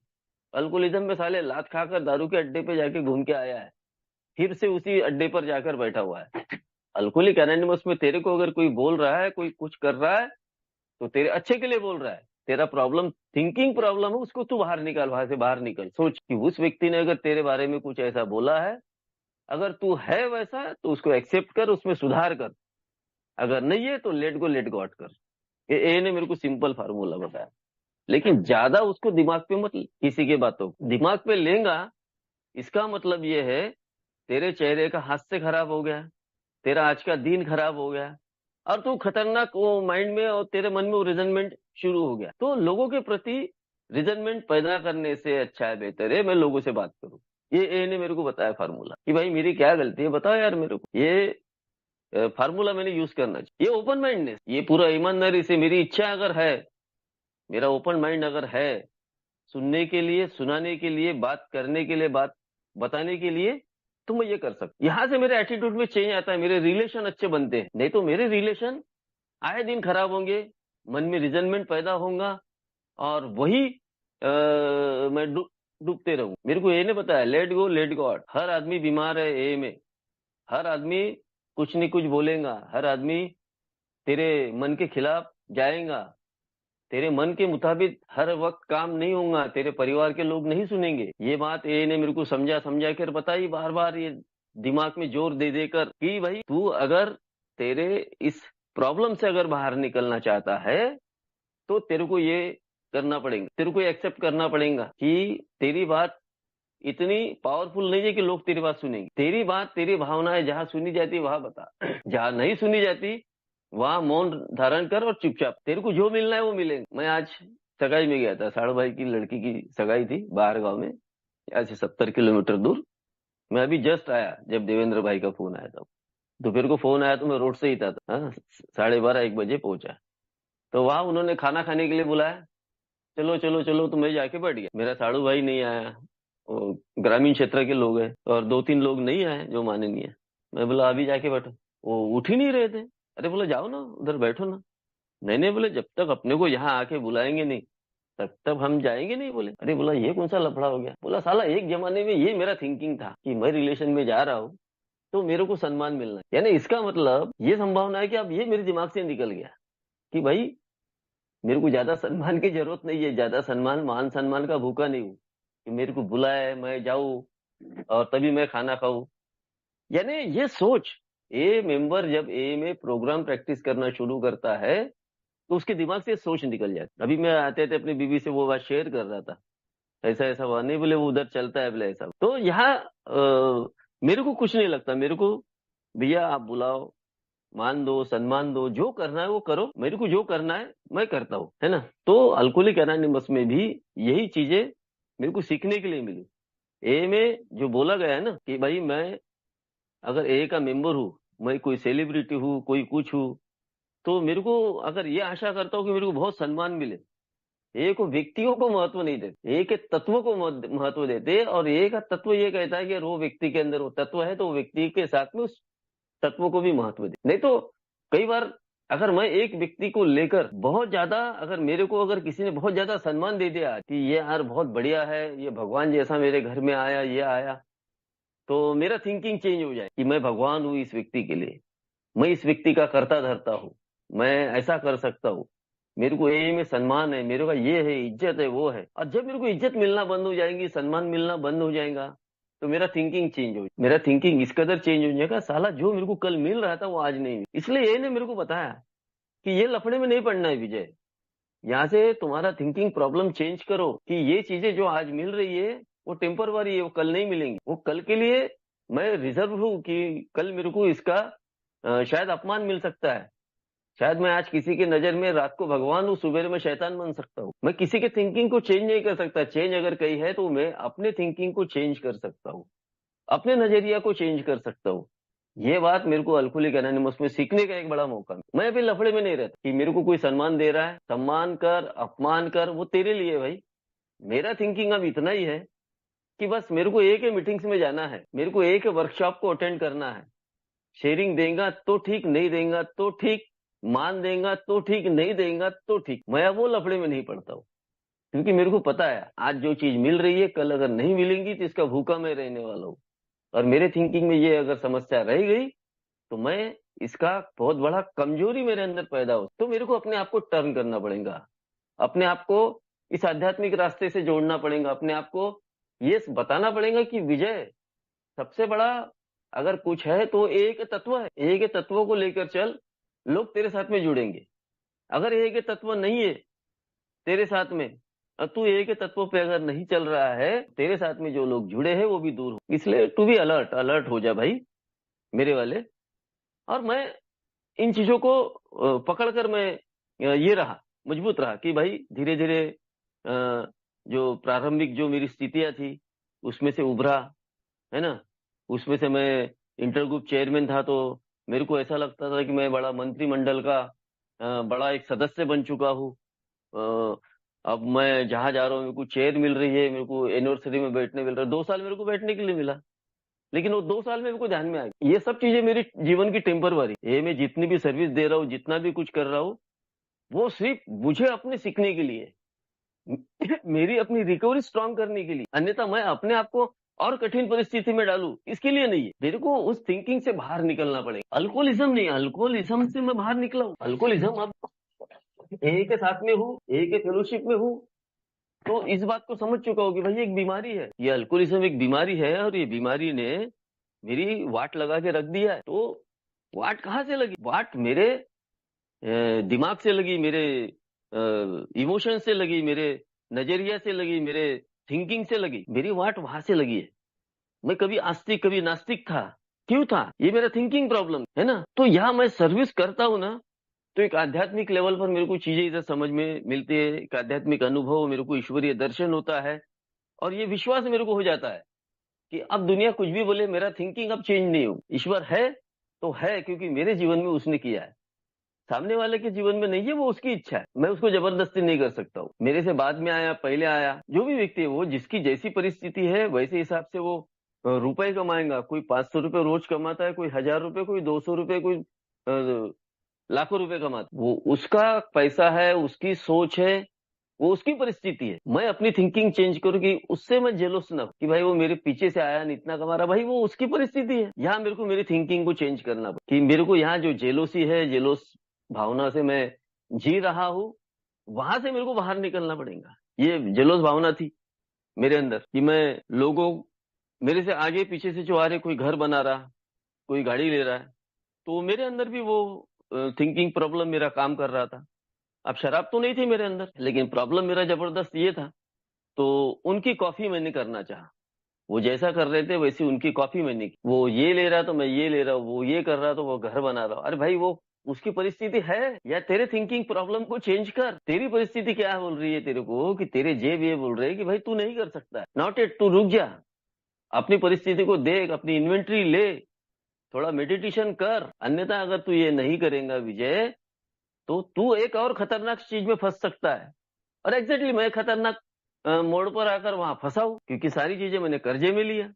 Speaker 2: अल्कोहलिज्म में साले लात खाकर दारू के अड्डे पे जाके घूम के आया है, फिर से उसी अड्डे पर जाकर बैठा हुआ है। अल्कोहलिक एनोनिमस में तेरे को अगर कोई बोल रहा है, कोई कुछ कर रहा है, तो तेरे अच्छे के लिए बोल रहा है। तेरा प्रॉब्लम थिंकिंग प्रॉब्लम है, उसको तू बाहर निकाल, वहां से बाहर निकल। सोच कि उस व्यक्ति ने अगर तेरे बारे में कुछ ऐसा बोला है, अगर तू है वैसा तो उसको एक्सेप्ट कर, उसमें सुधार कर, अगर नहीं है तो लेट गो आउट कर। ये ए ने मेरे को सिंपल फार्मूला बताया। लेकिन ज्यादा उसको दिमाग पे मत, किसी के बातों को दिमाग पे लेगा, इसका मतलब ये है तेरे चेहरे का हास्य खराब हो गया, तेरा आज का दिन खराब हो गया, और तू खतरनाक वो माइंड में और तेरे मन में वो रिजनमेंट शुरू हो गया। तो लोगों के प्रति रिजनमेंट पैदा करने से अच्छा है, बेहतर है मैं लोगों से बात करूं। ये ए ने मेरे को बताया फार्मूला कि भाई मेरी क्या गलती है बताओ यार मेरे को, ये फार्मूला मैंने यूज करना चाहिए। ये ओपन माइंडनेस, ये पूरा ईमानदारी से मेरी इच्छा अगर है, मेरा ओपन माइंड अगर है सुनने के लिए, सुनाने के लिए, बात करने के लिए, बात बताने के लिए, तो मैं ये कर सकता। यहां से मेरे एटीट्यूड में चेंज आता है, मेरे रिलेशन अच्छे बनते हैं। नहीं तो मेरे रिलेशन आए दिन खराब होंगे, मन में रिजनमेंट पैदा होगा, और वही मैं डूबते रहूं। मेरे को ये नहीं बताया लेट गो आउट। हर आदमी बीमार है ए में, हर आदमी कुछ नहीं कुछ बोलेगा, हर आदमी तेरे मन के खिलाफ जाएगा, तेरे मन के मुताबिक हर वक्त काम नहीं होगा, तेरे परिवार के लोग नहीं सुनेंगे। ये बात ए ने मेरे को समझा समझा कर बताई बार बार, ये दिमाग में जोर दे देकर कि भाई तू अगर तेरे इस प्रॉब्लम से अगर बाहर निकलना चाहता है, तो तेरे को ये करना पड़ेगा, तेरे को एक्सेप्ट करना पड़ेगा कि तेरी बात इतनी पावरफुल नहीं है कि लोग तेरी बात सुनेंगे। तेरी बात, तेरी भावनाएं जहां सुनी जाती है वहां बता, जहां नहीं सुनी जाती वहां मौन धारण कर और चुपचाप, तेरे को जो मिलना है वो मिलेगा। मैं आज सगाई में गया था, साड़ू भाई की लड़की की सगाई थी बाहर गांव में, यहाँ से 70 किलोमीटर दूर। मैं अभी जस्ट आया जब देवेंद्र भाई का फोन आया था। दोपहर को फोन आया तो मैं रोड से ही था, हाँ, 12:30-1 बजे पहुंचा। तो वहां उन्होंने खाना खाने के लिए बुलाया, चलो चलो चलो, तो मैं जाके बैठ गया। मेरा साड़ू भाई नहीं आया, वो ग्रामीण क्षेत्र के लोग हैं, और 2-3 लोग नहीं आए जो माननीय है। मैं बोला अभी जाके बैठो, वो उठ ही नहीं रहे थे। अरे बोला जाओ ना उधर बैठो ना। नहीं नहीं बोले, जब तक अपने को यहाँ आके बुलाएंगे नहीं तब तक हम जाएंगे नहीं। बोले अरे बोला ये कौन सा लफड़ा हो गया। बोला साला एक जमाने में ये मेरा थिंकिंग था कि मैं रिलेशन में जा रहा हूँ तो मेरे को सम्मान मिलना है। यानी इसका मतलब ये संभावना है कि अब ये मेरे दिमाग से निकल गया कि भाई मेरे को ज्यादा सम्मान की जरूरत नहीं है, ज्यादा सम्मान मान सम्मान का भूखा नहीं हूँ कि मेरे को बुलाए मैं जाऊं और तभी मैं खाना खाऊं। यानी ये सोच, ए मेंबर जब ए में प्रोग्राम प्रैक्टिस करना शुरू करता है तो उसके दिमाग से ये सोच निकल जाती है। अभी मैं आते थे अपनी बीवी से वो बात शेयर कर रहा था, ऐसा ऐसा हुआ। नहीं बोले वो उधर चलता है, बोले ऐसा। तो यहाँ मेरे को कुछ नहीं लगता, मेरे को भैया आप बुलाओ, मान दो सम्मान दो, जो करना है वो करो, मेरे को जो करना है मैं करता हूँ, है ना। तो अल्कोहलिक एनोनिमस में भी यही चीजें मेरे को सीखने के लिए मिली। ए में जो बोला गया है ना कि भाई मैं अगर ए का मेंबर हूँ, मैं कोई सेलिब्रिटी हूँ, कोई कुछ हूँ, तो मेरे को अगर ये आशा करता हूँ कि मेरे को बहुत सम्मान मिले। ए को व्यक्तियों को महत्व नहीं देते, ए के तत्व को महत्व देते, और ए का तत्व ये कहता है कि अगर वो व्यक्ति के अंदर वो तत्व है तो वो व्यक्ति के साथ में उस तत्व को भी महत्व दे। नहीं तो कई बार अगर मैं एक व्यक्ति को लेकर बहुत ज्यादा, अगर मेरे को अगर किसी ने बहुत ज्यादा सम्मान दे दिया कि ये यार बहुत बढ़िया है, ये भगवान जैसा मेरे घर में आया, ये आया, तो मेरा थिंकिंग चेंज हो जाए कि मैं भगवान हूँ इस व्यक्ति के लिए, मैं इस व्यक्ति का करता धरता हूँ, मैं ऐसा कर सकता हूँ, मेरे को ये में सम्मान है, मेरे का ये है, इज्जत है, वो है। और जब मेरे को इज्जत मिलना बंद हो जाएगी, सम्मान मिलना बंद हो जाएगा, तो मेरा थिंकिंग चेंज हो, मेरा थिंकिंग इस कदर चेंज हो जाएगा, साला जो मेरे को कल मिल रहा था वो आज नहीं मिला। इसलिए ये ने मेरे को बताया कि ये लफड़े में नहीं पड़ना है विजय, यहाँ से तुम्हारा थिंकिंग प्रॉब्लम चेंज करो कि ये चीजें जो आज मिल रही है वो टेम्परवरी है, वो कल नहीं मिलेंगी। वो कल के लिए मैं रिजर्व हूँ कि कल मेरे को इसका शायद अपमान मिल सकता है, शायद मैं आज किसी की नजर में रात को भगवान हूँ, सुबह में शैतान बन सकता हूँ। मैं किसी के थिंकिंग को चेंज नहीं कर सकता, चेंज अगर कही है तो मैं अपने थिंकिंग को चेंज कर सकता हूँ, अपने नजरिया को चेंज कर सकता हूँ। ये बात मेरे को अल्कोहलिक एनोनिमस में सीखने का एक बड़ा मौका मिला। मैं अभी लफड़े में नहीं रहता कि मेरे को कोई सम्मान दे रहा है, सम्मान कर अपमान कर वो तेरे लिए भाई। मेरा थिंकिंग अब इतना ही है कि बस मेरे को एक ही मीटिंग्स में जाना है, मेरे को एक वर्कशॉप को अटेंड करना है। शेयरिंग देगा तो ठीक, नहीं देगा तो ठीक, मान देगा तो ठीक, नहीं देगा तो ठीक। मैं अब वो लफड़े में नहीं पड़ता हूँ, क्योंकि मेरे को पता है आज जो चीज मिल रही है कल अगर नहीं मिलेंगी तो इसका भूखा मैं रहने वाला हूँ। और मेरे थिंकिंग में ये अगर समस्या रह गई तो मैं इसका बहुत बड़ा कमजोरी मेरे अंदर पैदा हो, तो मेरे को अपने आप को टर्न करना पड़ेगा, अपने आप को इस आध्यात्मिक रास्ते से जोड़ना पड़ेगा, अपने आप को ये बताना पड़ेगा कि विजय सबसे बड़ा अगर कुछ है तो एक तत्व है, एक तत्व को लेकर चल, लोग तेरे साथ में जुड़ेंगे। अगर एक तत्व नहीं है तेरे साथ में और तू एक तत्व पे अगर नहीं चल रहा है, तेरे साथ में जो लोग जुड़े हैं वो भी दूर हो। इसलिए टू बी अलर्ट, अलर्ट हो जा भाई मेरे वाले। और मैं इन चीजों को पकड़ कर मैं ये रहा, मजबूत रहा कि भाई धीरे धीरे जो प्रारंभिक जो मेरी स्थितियां थी उसमें से उभरा, है ना। उसमें से मैं इंटर ग्रुप चेयरमैन था तो मेरे को ऐसा लगता था कि मैं बड़ा मंत्रिमंडल का बड़ा एक सदस्य बन चुका हूँ। अ, अब मैं जहां जा रहा हूँ मेरे को चेयर मिल रही है, मेरे को एनिवर्सरी में बैठने मिल रहा है, 2 साल मेरे को बैठने के लिए मिला। लेकिन वो 2 साल में मेरे को ध्यान में आ गया ये सब चीजें मेरी जीवन की टेम्परवरी, ये मैं जितनी भी सर्विस दे रहा हूँ, जितना भी कुछ कर रहा हूँ, वो सिर्फ मुझे अपने सीखने के लिए मेरी अपनी रिकवरी स्ट्रांग करने के लिए, अन्यथा मैं अपने आप को और कठिन परिस्थिति में डालूं इसके लिए नहीं है। मेरे को उस थिंकिंग से बाहर निकलना पड़ेगा। अल्कोहलिज्म नहीं, अल्कोहलिज्म से मैं बाहर निकला हूं। अल्कोहलिज्म अब ए के साथ में हूँ, ए के फेलोशिप में हूँ, तो इस बात को समझ चुका हूँ कि भाई एक बीमारी है, ये अल्कोहलिज्म एक बीमारी है, और ये बीमारी ने मेरी वाट लगा के रख दिया है। तो वाट कहाँ से लगी? वाट मेरे दिमाग से लगी, मेरे इमोशन से लगी, मेरे नजरिया से लगी, मेरे थिंकिंग से लगी, मेरी वाट वहां से लगी है। मैं कभी आस्तिक कभी नास्तिक था, क्यों था? ये मेरा थिंकिंग प्रॉब्लम है ना। तो यहाँ मैं सर्विस करता हूँ ना, तो एक आध्यात्मिक लेवल पर मेरे को चीजें इधर समझ में मिलती है, एक आध्यात्मिक अनुभव, मेरे को ईश्वरीय दर्शन होता है, और ये विश्वास मेरे को हो जाता है कि अब दुनिया कुछ भी बोले मेरा थिंकिंग अब चेंज नहीं हो, ईश्वर है तो है, क्योंकि मेरे जीवन में उसने किया है। सामने वाले के जीवन में नहीं है, वो उसकी इच्छा है, मैं उसको जबरदस्ती नहीं कर सकता हूँ। मेरे से बाद में आया, पहले आया, जो भी व्यक्ति है वो जिसकी जैसी परिस्थिति है वैसे हिसाब से वो रुपए कमाएगा। कोई 500 रुपए रोज कमाता है, कोई 1000 रुपए, कोई 200 रुपए, कोई लाखों रुपए कमाता है। वो उसका पैसा है, उसकी सोच है, वो उसकी परिस्थिति है। मैं अपनी थिंकिंग चेंज करूँ कि उससे मैं जेलस ना हो कि भाई वो मेरे पीछे से आया नहीं, इतना कमा रहा, भाई वो उसकी परिस्थिति है। यहाँ मेरे को मेरी थिंकिंग को चेंज करना कि मेरे को यहाँ जो जेलोसी है, जेलोस भावना से मैं जी रहा हूँ, वहां से मेरे को बाहर निकलना पड़ेगा। ये जेलोस भावना थी मेरे अंदर कि मैं लोगों, मेरे से आगे पीछे से जो आ रहे, कोई घर बना रहा, कोई गाड़ी ले रहा है, तो मेरे अंदर भी वो थिंकिंग प्रॉब्लम मेरा काम कर रहा था। अब शराब तो नहीं थी मेरे अंदर, लेकिन प्रॉब्लम मेरा जबरदस्त ये था। तो उनकी कॉफी मैंने करना चाहा। वो जैसा कर रहे थे वैसी उनकी कॉफी मैंने की। वो ये ले रहा तो मैं ये ले रहा हूँ, वो ये कर रहा तो वो घर बना रहा हूँ। अरे भाई वो उसकी परिस्थिति है, या तेरे थिंकिंग प्रॉब्लम को चेंज कर। तेरी परिस्थिति क्या बोल रही है तेरे को, कि तेरे जेब ये बोल रहे हैं कि भाई तू नहीं कर सकता, नॉट इट, तू रुक जा, अपनी परिस्थिति को देख, अपनी इन्वेंट्री ले, थोड़ा मेडिटेशन कर। अन्यथा अगर तू ये नहीं करेगा विजय, तो तू एक और खतरनाक चीज में फंस सकता है। और एग्जैक्टली मैं खतरनाक मोड़ पर आकर वहां फंसा हूं, क्योंकि सारी चीजें मैंने कर्जे में लिया।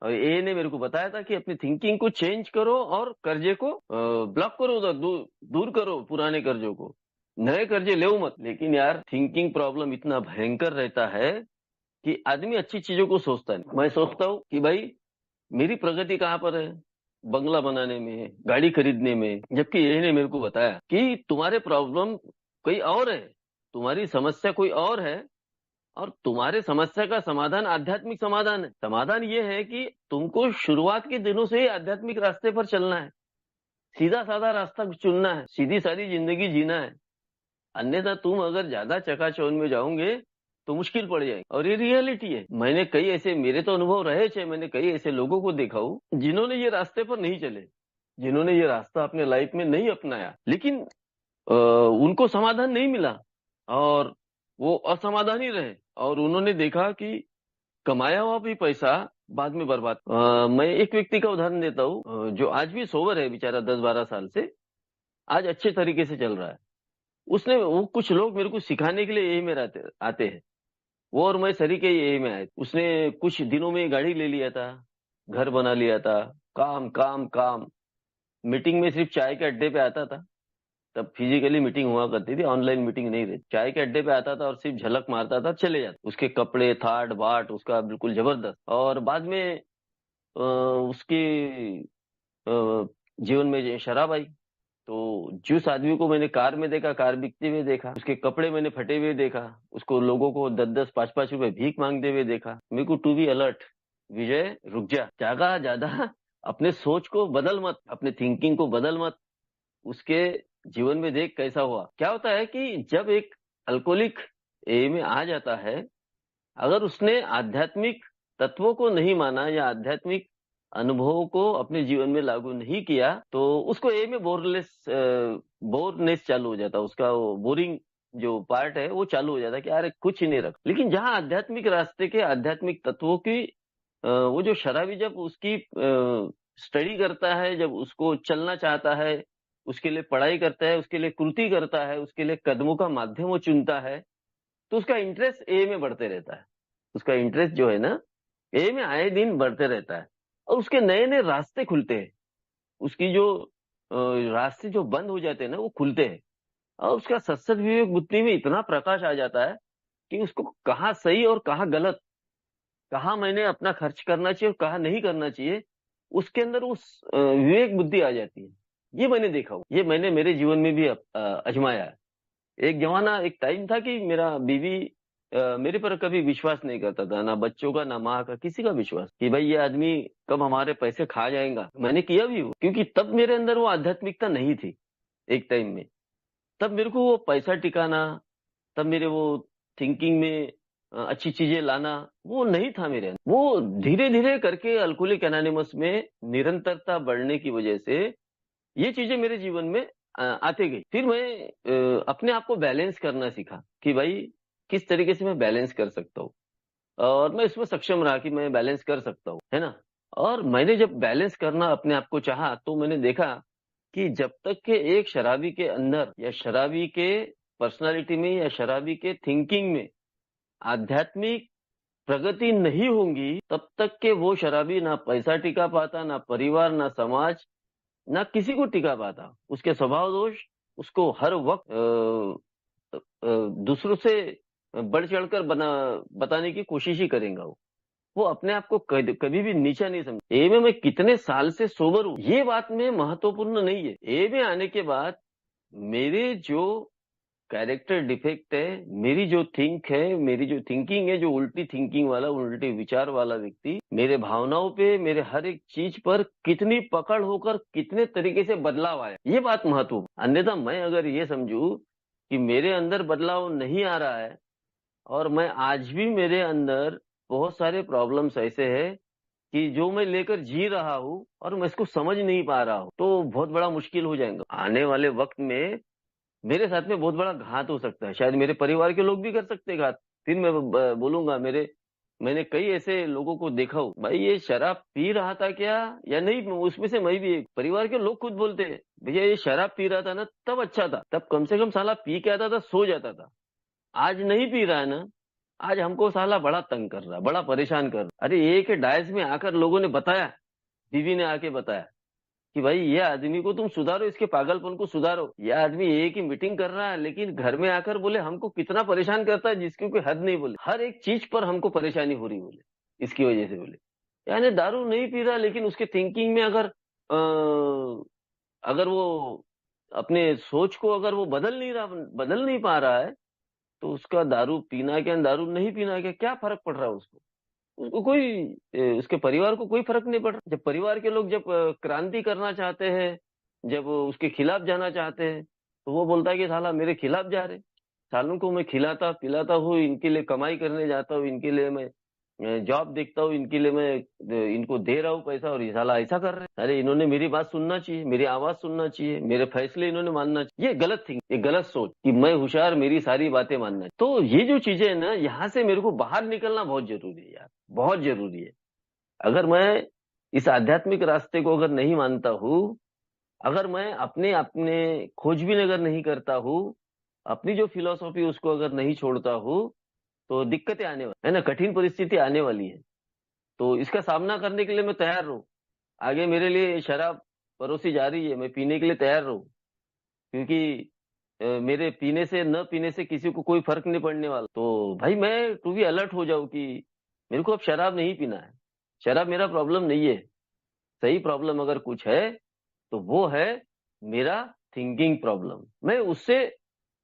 Speaker 2: और ए ने मेरे को बताया था कि अपनी थिंकिंग को चेंज करो और कर्जे को ब्लॉक करो, उधर दूर करो पुराने कर्जों को, नए कर्जे ले मत। लेकिन यार थिंकिंग प्रॉब्लम इतना भयंकर रहता है कि आदमी अच्छी चीजों को सोचता है। मैं सोचता हूँ कि भाई मेरी प्रगति कहाँ पर है, बंगला बनाने में, गाड़ी खरीदने में, जबकि ये ने मेरे को बताया कि तुम्हारे प्रॉब्लम कोई और है, तुम्हारी समस्या कोई और है, और तुम्हारे समस्या का समाधान आध्यात्मिक समाधान है। समाधान ये है कि तुमको शुरुआत के दिनों से ही आध्यात्मिक रास्ते पर चलना है, सीधा साधा रास्ता चुनना है, सीधी सादी जिंदगी जीना है। अन्यथा तुम अगर ज्यादा चकाचौंध में जाओगे तो मुश्किल पड़ जाएगी। और ये रियलिटी है। मैंने कई ऐसे, मेरे तो अनुभव रहे थे, मैंने कई ऐसे लोगों को देखा हूं जिन्होंने ये रास्ते पर नहीं चले, जिन्होंने ये रास्ता अपने लाइफ में नहीं अपनाया, लेकिन उनको समाधान नहीं मिला और वो असमाधान ही रहे। और उन्होंने देखा कि कमाया हुआ भी पैसा बाद में बर्बाद। मैं एक व्यक्ति का उदाहरण देता हूँ, जो आज भी सोबर है बेचारा, 10-12 साल से आज अच्छे तरीके से चल रहा है। उसने, वो कुछ लोग मेरे को सिखाने के लिए यही में आते हैं, वो और मैं सरी के यही में आए। उसने कुछ दिनों में गाड़ी ले लिया था, घर बना लिया था, काम काम काम। मीटिंग में सिर्फ चाय के अड्डे पे आता था, तब फिजिकली मीटिंग हुआ करती थी, ऑनलाइन मीटिंग नहीं रहती। चाय के अड्डे पे आता था और सिर्फ झलक मारता था, चले जाता। उसके कपड़े, थाट बाट उसका बिल्कुल जबरदस्त। और बाद में उसकी जीवन में शराब आई। तो जिस आदमी को मैंने कार में देखा, कार बिकते हुए देखा, उसके कपड़े मैंने फटे हुए देखा, उसको लोगों को 10-10, 5-5 रुपए भीख मांगते हुए देखा, मेरे को टू बी अलर्ट, विजय रुक जा, जागा ज्यादा, अपने सोच को बदल मत, अपने थिंकिंग को बदल मत। उसके जीवन में देख कैसा हुआ। क्या होता है कि जब एक अल्कोहलिक ए में आ जाता है, अगर उसने आध्यात्मिक तत्वों को नहीं माना या आध्यात्मिक अनुभवों को अपने जीवन में लागू नहीं किया, तो उसको ए में बोरनेस चालू हो जाता है। उसका वो बोरिंग जो पार्ट है वो चालू हो जाता है कि अरे कुछ ही नहीं रख। लेकिन जहां आध्यात्मिक रास्ते के आध्यात्मिक तत्वों की वो जो शराबी जब उसकी स्टडी करता है, जब उसको चलना चाहता है, उसके लिए पढ़ाई करता है, उसके लिए कृति करता है, उसके लिए कदमों का माध्यम वो चुनता है, तो उसका इंटरेस्ट ए में बढ़ते रहता है। उसका इंटरेस्ट जो है ना, ए में आए दिन बढ़ते रहता है, और उसके नए नए रास्ते खुलते हैं। उसकी जो रास्ते जो बंद हो जाते हैं ना, वो खुलते हैं। और उसका सत्सद विवेक बुद्धि में इतना प्रकाश आ जाता है कि उसको कहाँ सही और कहाँ गलत, कहाँ मैंने अपना खर्च करना चाहिए और कहाँ नहीं करना चाहिए, उसके अंदर उस विवेक बुद्धि आ जाती है। ये मैंने देखा हूँ, ये मैंने मेरे जीवन में भी आजमाया है। एक जमाना, एक टाइम था कि मेरा बीवी मेरे पर कभी विश्वास नहीं करता था, ना बच्चों का, ना माँ का, किसी का विश्वास, कि भाई ये आदमी कब हमारे पैसे खा जाएगा। मैंने किया भी वो, क्योंकि तब मेरे अंदर वो आध्यात्मिकता नहीं थी एक टाइम में। तब मेरे को वो पैसा टिकाना, तब मेरे वो थिंकिंग में अच्छी चीजें लाना, वो नहीं था मेरे अंदर। वो धीरे धीरे करके अल्कोहलिक एनोनिमस में निरंतरता बढ़ने की वजह से ये चीजें मेरे जीवन में आते गई। फिर मैं अपने आप को बैलेंस करना सीखा कि भाई किस तरीके से मैं बैलेंस कर सकता हूँ, और मैं इसमें सक्षम रहा कि मैं बैलेंस कर सकता हूँ, है ना। और मैंने जब बैलेंस करना अपने आप को चाहा, तो मैंने देखा कि जब तक के एक शराबी के अंदर या शराबी के पर्सनालिटी में या शराबी के थिंकिंग में आध्यात्मिक प्रगति नहीं होंगी, तब तक के वो शराबी ना पैसा टिका पाता, ना परिवार, ना समाज, ना किसी को टिका पाता। उसके स्वभाव दोष उसको हर वक्त दूसरों से बढ़ चढ़कर बताने की कोशिश ही करेगा। वो अपने आप को कभी भी नीचा नहीं समझ। ए में मैं कितने साल से सोबर हूँ ये बात में महत्वपूर्ण नहीं है। ए में आने के बाद मेरे जो कैरेक्टर डिफेक्ट है, मेरी जो मेरी जो थिंकिंग है, जो उल्टी थिंकिंग वाला, उल्टे विचार वाला व्यक्ति मेरे भावनाओं पे, मेरे हर एक चीज पर कितनी पकड़ होकर कितने तरीके से बदलाव आया, ये बात महत्व। अन्यथा मैं अगर ये समझू कि मेरे अंदर बदलाव नहीं आ रहा है और मैं आज भी मेरे अंदर बहुत सारे प्रॉब्लम्स ऐसे हैं कि जो मैं लेकर जी रहा हूँ और मैं इसको समझ नहीं पा रहा हूँ, तो बहुत बड़ा मुश्किल हो जाएगा। आने वाले वक्त में मेरे साथ में बहुत बड़ा घात हो सकता है, शायद मेरे परिवार के लोग भी कर सकते हैं घात। फिर मैं बोलूंगा मैंने कई ऐसे लोगों को देखा हो, भाई ये शराब पी रहा था क्या या नहीं, उसमें से मैं भी एक। परिवार के लोग खुद बोलते हैं, भैया ये शराब पी रहा था ना तब अच्छा था, तब कम से कम साला पी के आता था, सो जाता था। आज नहीं पी रहा है ना, आज हमको साला बड़ा तंग कर रहा, बड़ा परेशान कर रहा। अरे एक डायस में आकर लोगों ने बताया, बीवी ने आके बताया कि भाई ये आदमी को तुम सुधारो, इसके पागलपन को सुधारो। ये आदमी एक ही मीटिंग कर रहा है लेकिन घर में आकर बोले हमको कितना परेशान करता है जिसकी कोई हद नहीं, बोले हर एक चीज पर हमको परेशानी हो रही, बोले इसकी वजह से। बोले यानी दारू नहीं पी रहा लेकिन उसके थिंकिंग में अगर वो अपने सोच को अगर वो बदल नहीं पा रहा है, तो उसका दारू पीना क्या दारू नहीं पीना क्या फर्क पड़ रहा है उसको? उसको कोई उसके परिवार को कोई फर्क नहीं पड़ रहा। जब परिवार के लोग जब क्रांति करना चाहते हैं, जब उसके खिलाफ जाना चाहते हैं, तो वो बोलता है कि साला मेरे खिलाफ जा रहे। सालों को मैं खिलाता पिलाता हूँ, इनके लिए कमाई करने जाता हूँ, इनके लिए मैं जॉब देखता हूँ, इनके लिए मैं इनको दे रहा हूँ पैसा, और ये साला ऐसा कर रहे हैं। अरे इन्होंने मेरी बात सुनना चाहिए, मेरी आवाज सुनना चाहिए, मेरे फैसले इन्होंने मानना चाहिए। ये गलत थिंग, ये गलत सोच कि मैं होशियार, मेरी सारी बातें मानना चाहिए। तो ये जो चीजें है ना, यहाँ से मेरे को बाहर निकलना बहुत जरूरी है यार, बहुत जरूरी है। अगर मैं इस आध्यात्मिक रास्ते को अगर नहीं मानता हूँ, अगर मैं अपने अपने खोजबीन अगर नहीं करता हूँ, अपनी जो फिलोसॉफी उसको अगर नहीं छोड़ता हूँ, तो दिक्कतें आने वाली है ना, कठिन परिस्थिति आने वाली है। तो इसका सामना करने के लिए मैं तैयार रहूं। आगे मेरे लिए शराब परोसी जा रही है, मैं पीने के लिए तैयार रहूं, क्योंकि मेरे पीने से न पीने से किसी को कोई फर्क नहीं पड़ने वाला। तो भाई मैं टू बी अलर्ट हो जाऊं कि मेरे को अब शराब नहीं पीना है। शराब मेरा प्रॉब्लम नहीं है। सही प्रॉब्लम अगर कुछ है तो वो है मेरा थिंकिंग प्रॉब्लम। मैं उससे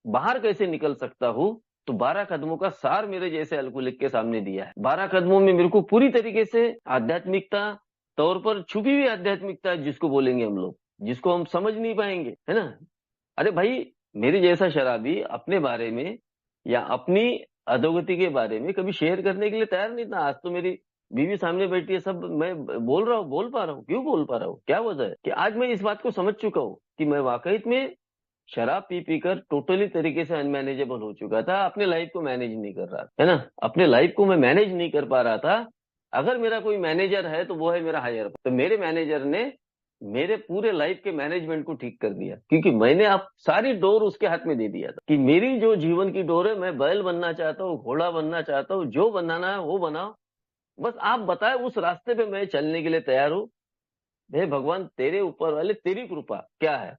Speaker 2: बाहर कैसे निकल सकता हूँ? तो 12 कदमों का सार मेरे जैसे अल्कोहलिक के सामने दिया है। 12 कदमों में मेरे को पूरी तरीके से आध्यात्मिकता तौर पर छुपी हुई आध्यात्मिकता जिसको बोलेंगे हम लोग, जिसको हम समझ नहीं पाएंगे, है ना। अरे भाई मेरे जैसा शराबी अपने बारे में या अपनी अधोगति के बारे में कभी शेयर करने के लिए तैयार नहीं था। आज तो मेरी बीवी सामने बैठी है, सब मैं बोल रहा हूँ, बोल पा रहा हूँ। क्यों बोल पा रहा हूँ? क्या वजह है कि आज मैं इस बात को समझ चुका हूँ कि मैं वाकई में शराब पी पी कर टोटली तरीके से अनमैनेजेबल हो चुका था। अपने लाइफ को मैनेज नहीं कर रहा था, है ना। अपने लाइफ को मैं मैनेज नहीं कर पा रहा था। अगर मेरा कोई मैनेजर है तो वो है मेरा हायर। तो मेरे मैनेजर ने मेरे पूरे लाइफ के मैनेजमेंट को ठीक कर दिया, क्योंकि मैंने अब सारी डोर उसके हाथ में दे दिया था कि मेरी जो जीवन की डोर है, मैं बैल बनना चाहता हूँ, घोड़ा बनना चाहता हूँ, जो बनाना है वो बनाओ, बस आप बताए उस रास्ते पे मैं चलने के लिए तैयार हूँ। हे भगवान, तेरे ऊपर वाले तेरी कृपा क्या है।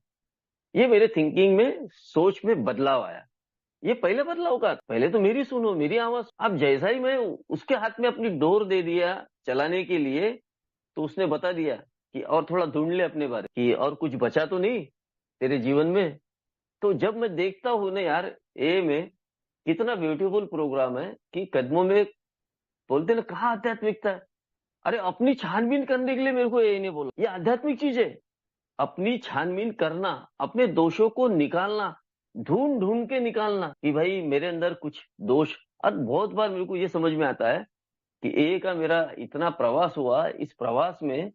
Speaker 2: ये मेरे थिंकिंग में, सोच में बदलाव आया। ये पहले बदलाव का, पहले तो मेरी सुनो, मेरी आवाज। अब जैसा ही मैं उसके हाथ में अपनी डोर दे दिया चलाने के लिए, तो उसने बता दिया कि और थोड़ा ढूंढ ले अपने बारे कि और कुछ बचा तो नहीं तेरे जीवन में। तो जब मैं देखता हूँ ना यार, ए में कितना ब्यूटीफुल प्रोग्राम है कि कदमों में बोलते ना, कहाँ आध्यात्मिकता है। अरे अपनी छानबीन करने के लिए मेरे को यही नहीं बोला, ये आध्यात्मिक चीज है। अपनी छानबीन करना, अपने दोषों को निकालना, ढूंढ ढूंढ के निकालना कि भाई मेरे अंदर कुछ दोष। और बहुत बार मेरे को ये समझ में आता है कि ए का मेरा इतना प्रवास हुआ, इस प्रवास में